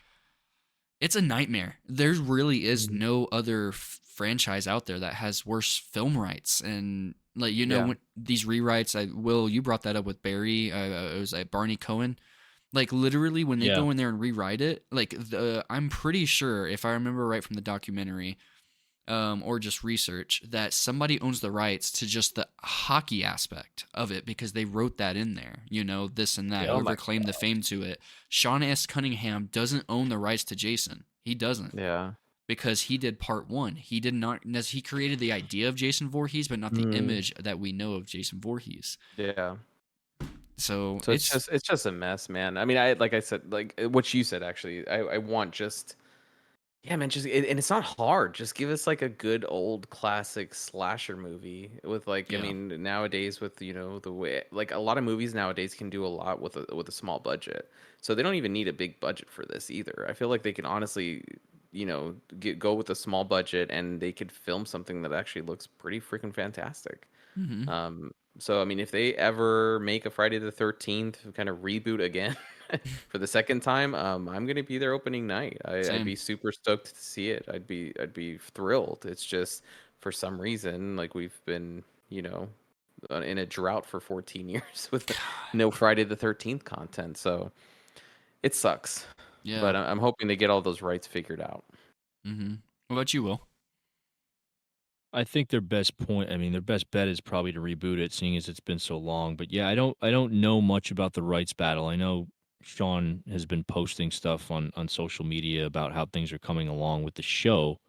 it's a nightmare. There really is no other franchise out there that has worse film rights. And like, you know, when these rewrites, Will, you brought that up with Barry. It was like Barney Cohen. Like literally when they go in there and rewrite it, like I'm pretty sure, if I remember right from the documentary, or just research, that somebody owns the rights to just the hockey aspect of it, because they wrote that in there, you know, this and that, whoever claimed the fame to it. Sean S. Cunningham doesn't own the rights to Jason. He doesn't. Yeah. Because he did part one. He did not, he created the idea of Jason Voorhees, but not the image that we know of Jason Voorhees. Yeah. So it's just a mess, man. I mean, like I said, like what you said, actually, I want just, yeah, man, just and it's not hard. Just give us like a good old classic slasher movie with like, I mean, nowadays with, you know, the way like a lot of movies nowadays can do a lot with a small budget. So they don't even need a big budget for this either. I feel like they can honestly, you know, go with a small budget and they could film something that actually looks pretty freaking fantastic. So I mean, if they ever make a Friday the 13th kind of reboot again for the second time, I'm gonna be there opening night. I'd be super stoked to see it. I'd be thrilled. It's just for some reason, like we've been, you know, in a drought for 14 years with no Friday the 13th content. So it sucks. Yeah. But I'm hoping they get all those rights figured out. What about you, Will? I think their best bet is probably to reboot it, seeing as it's been so long. But yeah, I don't know much about the rights battle. I know Sean has been posting stuff on social media about how things are coming along with the show.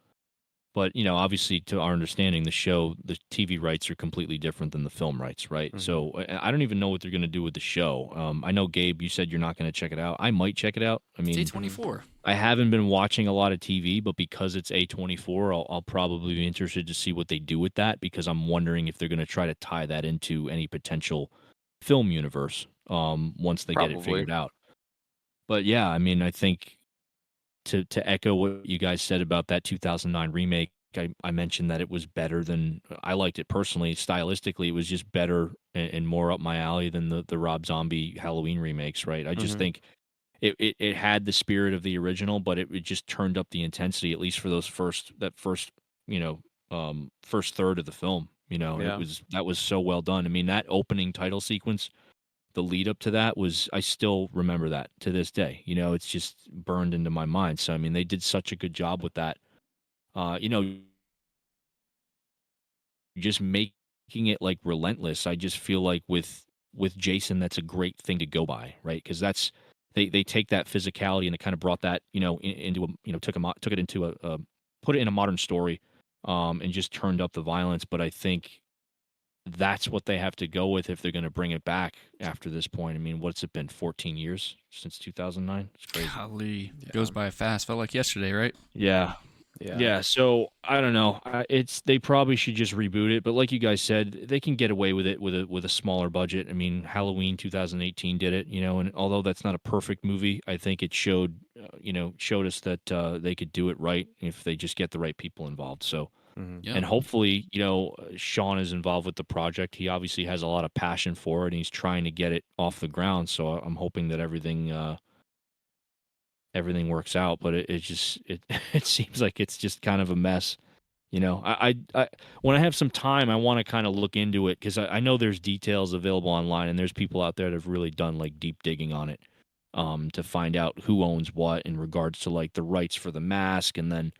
But, obviously, to our understanding, the TV rights are completely different than the film rights, right? So I don't even know what they're going to do with the show. I know, Gabe, you said you're not going to check it out. I might check it out. I It's mean, A24. I haven't been watching a lot of TV, but because it's A24, I'll probably be interested to see what they do with that, because I'm wondering if they're going to try to tie that into any potential film universe once they get it Probably. figured out. But yeah, I mean, I think to echo what you guys said about that 2009 remake, I mentioned that it was better than I liked it personally. Stylistically, it was just better and more up my alley than the Rob Zombie Halloween remakes, right? I just think it had the spirit of the original, but it just turned up the intensity, at least for that first, first third of the film. Yeah. That was so well done. I mean, that opening title sequence, the lead up to that I still remember that to this day. It's just burned into my mind. So I mean, they did such a good job with that. Just making it like relentless. I just feel like with Jason, that's a great thing to go by, right? Because that's they take that physicality and they kind of brought that into a took it into a put it in a modern story, and just turned up the violence. But I think that's what they have to go with if they're going to bring it back after this point. I mean, what's it been? 14 years since 2009. It's crazy. Golly, goes by fast. Felt like yesterday, right? Yeah. Yeah, so I don't know. They probably should just reboot it, but like you guys said, they can get away with it with a smaller budget. I mean, Halloween 2018 did it, and although that's not a perfect movie, I think it showed us that they could do it right if they just get the right people involved. So, Yeah. and hopefully, Sean is involved with the project. He obviously has a lot of passion for it, and he's trying to get it off the ground. So I'm hoping that everything works out, but it just it seems like it's just kind of a mess. I when I have some time, I want to kind of look into it, because I know there's details available online, and there's people out there that have really done like deep digging on it, to find out who owns what in regards to like the rights for the mask, and then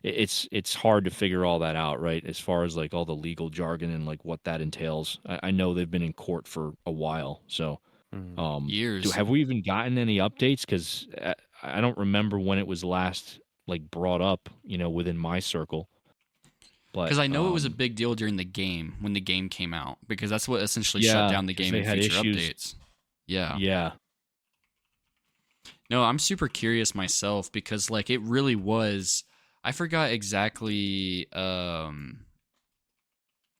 it's hard to figure all that out, right? As far as like all the legal jargon and like what that entails. I know they've been in court for a while, so. Years. Have we even gotten any updates? Because I don't remember when it was last like brought up, within my circle. Because I know it was a big deal during the game, when the game came out, because that's what essentially shut down the game they and had future issues. updates. Yeah. Yeah. No, I'm super curious myself, because like it really was. I forgot exactly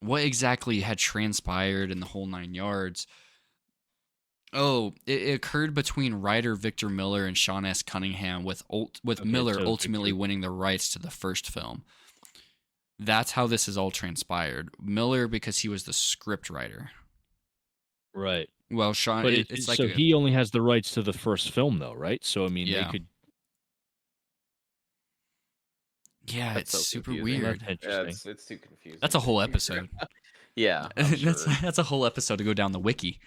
what exactly had transpired in the whole 9 yards. Oh, it occurred between writer Victor Miller and Sean S. Cunningham, with Miller so ultimately winning the rights to the first film. That's how this has all transpired. Miller, because he was the script writer. Right. Well, Sean, But it's like so he only has the rights to the first film, though, right? So I mean, Yeah. they could. yeah, That's it's so super confusing. weird. That's Yeah, interesting. it's too confusing. That's a whole episode. Yeah, I'm sure. That's a whole episode to go down the wiki.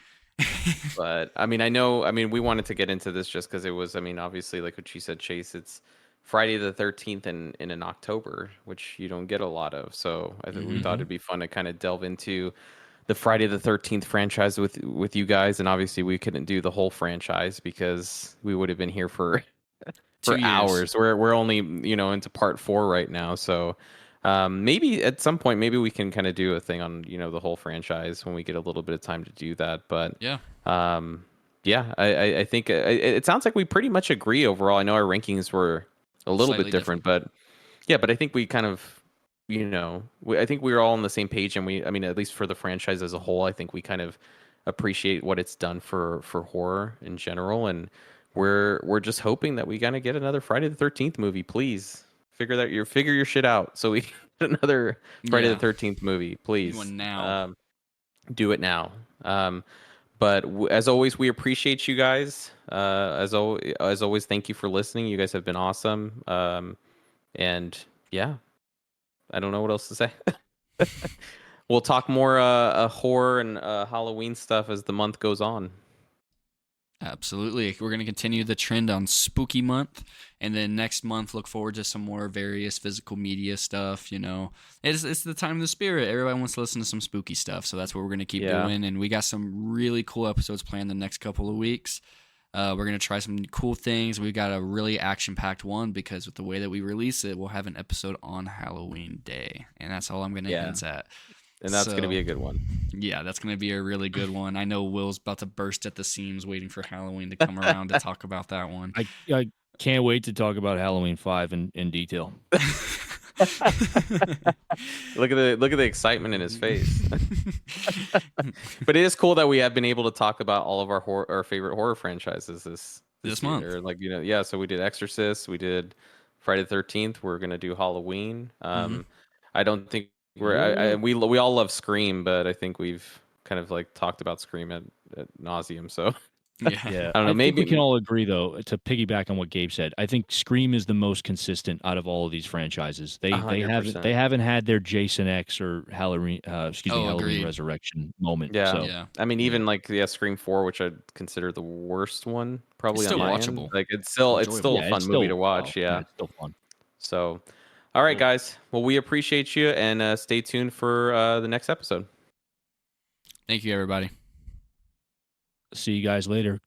But I mean, we wanted to get into this just because it was, I mean, obviously, like what you said, Chase, it's Friday the 13th in an October, which you don't get a lot of. So I think we thought it'd be fun to kind of delve into the Friday the 13th franchise with you guys. And obviously, we couldn't do the whole franchise because we would have been here for 2 years. hours. We're only into part 4 right now, so maybe at some point maybe we can kind of do a thing on the whole franchise when we get a little bit of time to do that. But Yeah. I think it sounds like we pretty much agree overall. I know our rankings were a little Slightly bit different, but I think we kind of I think we were all on the same page, and I mean, at least for the franchise as a whole, I think we kind of appreciate what it's done for horror in general, and we're just hoping that we gonna get another Friday the 13th movie. Please figure your shit out so we get another Friday the 13th movie. Please One now. do it now. But as always, we appreciate you guys. As always, thank you for listening. You guys have been awesome. And yeah, I don't know what else to say. We'll talk more horror and Halloween stuff as the month goes on. Absolutely. We're going to continue the trend on Spooky Month. And then next month, look forward to some more various physical media stuff. It's the time of the spirit. Everybody wants to listen to some spooky stuff. So that's what we're going to keep doing. And we got some really cool episodes planned the next couple of weeks. We're going to try some cool things. We've got a really action-packed one because with the way that we release it, we'll have an episode on Halloween Day. And that's all I'm going to hint at. And that's going to be a good one. Yeah, that's going to be a really good one. I know Will's about to burst at the seams waiting for Halloween to come around to talk about that one. I can't wait to talk about Halloween 5 in detail. Look at the excitement in his face. But it is cool that we have been able to talk about all of our favorite horror franchises this month. year. Like, yeah, so we did Exorcist, we did Friday the 13th, we're going to do Halloween. I don't think we all love Scream, but I think we've kind of like talked about Scream at nauseum, so Yeah. I don't know. Maybe we can all agree, though, to piggyback on what Gabe said. I think Scream is the most consistent out of all of these franchises. They 100%. haven't had their Jason X or Halloween Halloween agreed. Resurrection moment. Yeah. So. Yeah. I mean, even like Scream 4, which I'd consider the worst one, probably It's on still my watchable. end. Like it's still a fun movie to watch. Yeah. It's still fun. So, all right, guys. Well, we appreciate you, and stay tuned for the next episode. Thank you, everybody. See you guys later.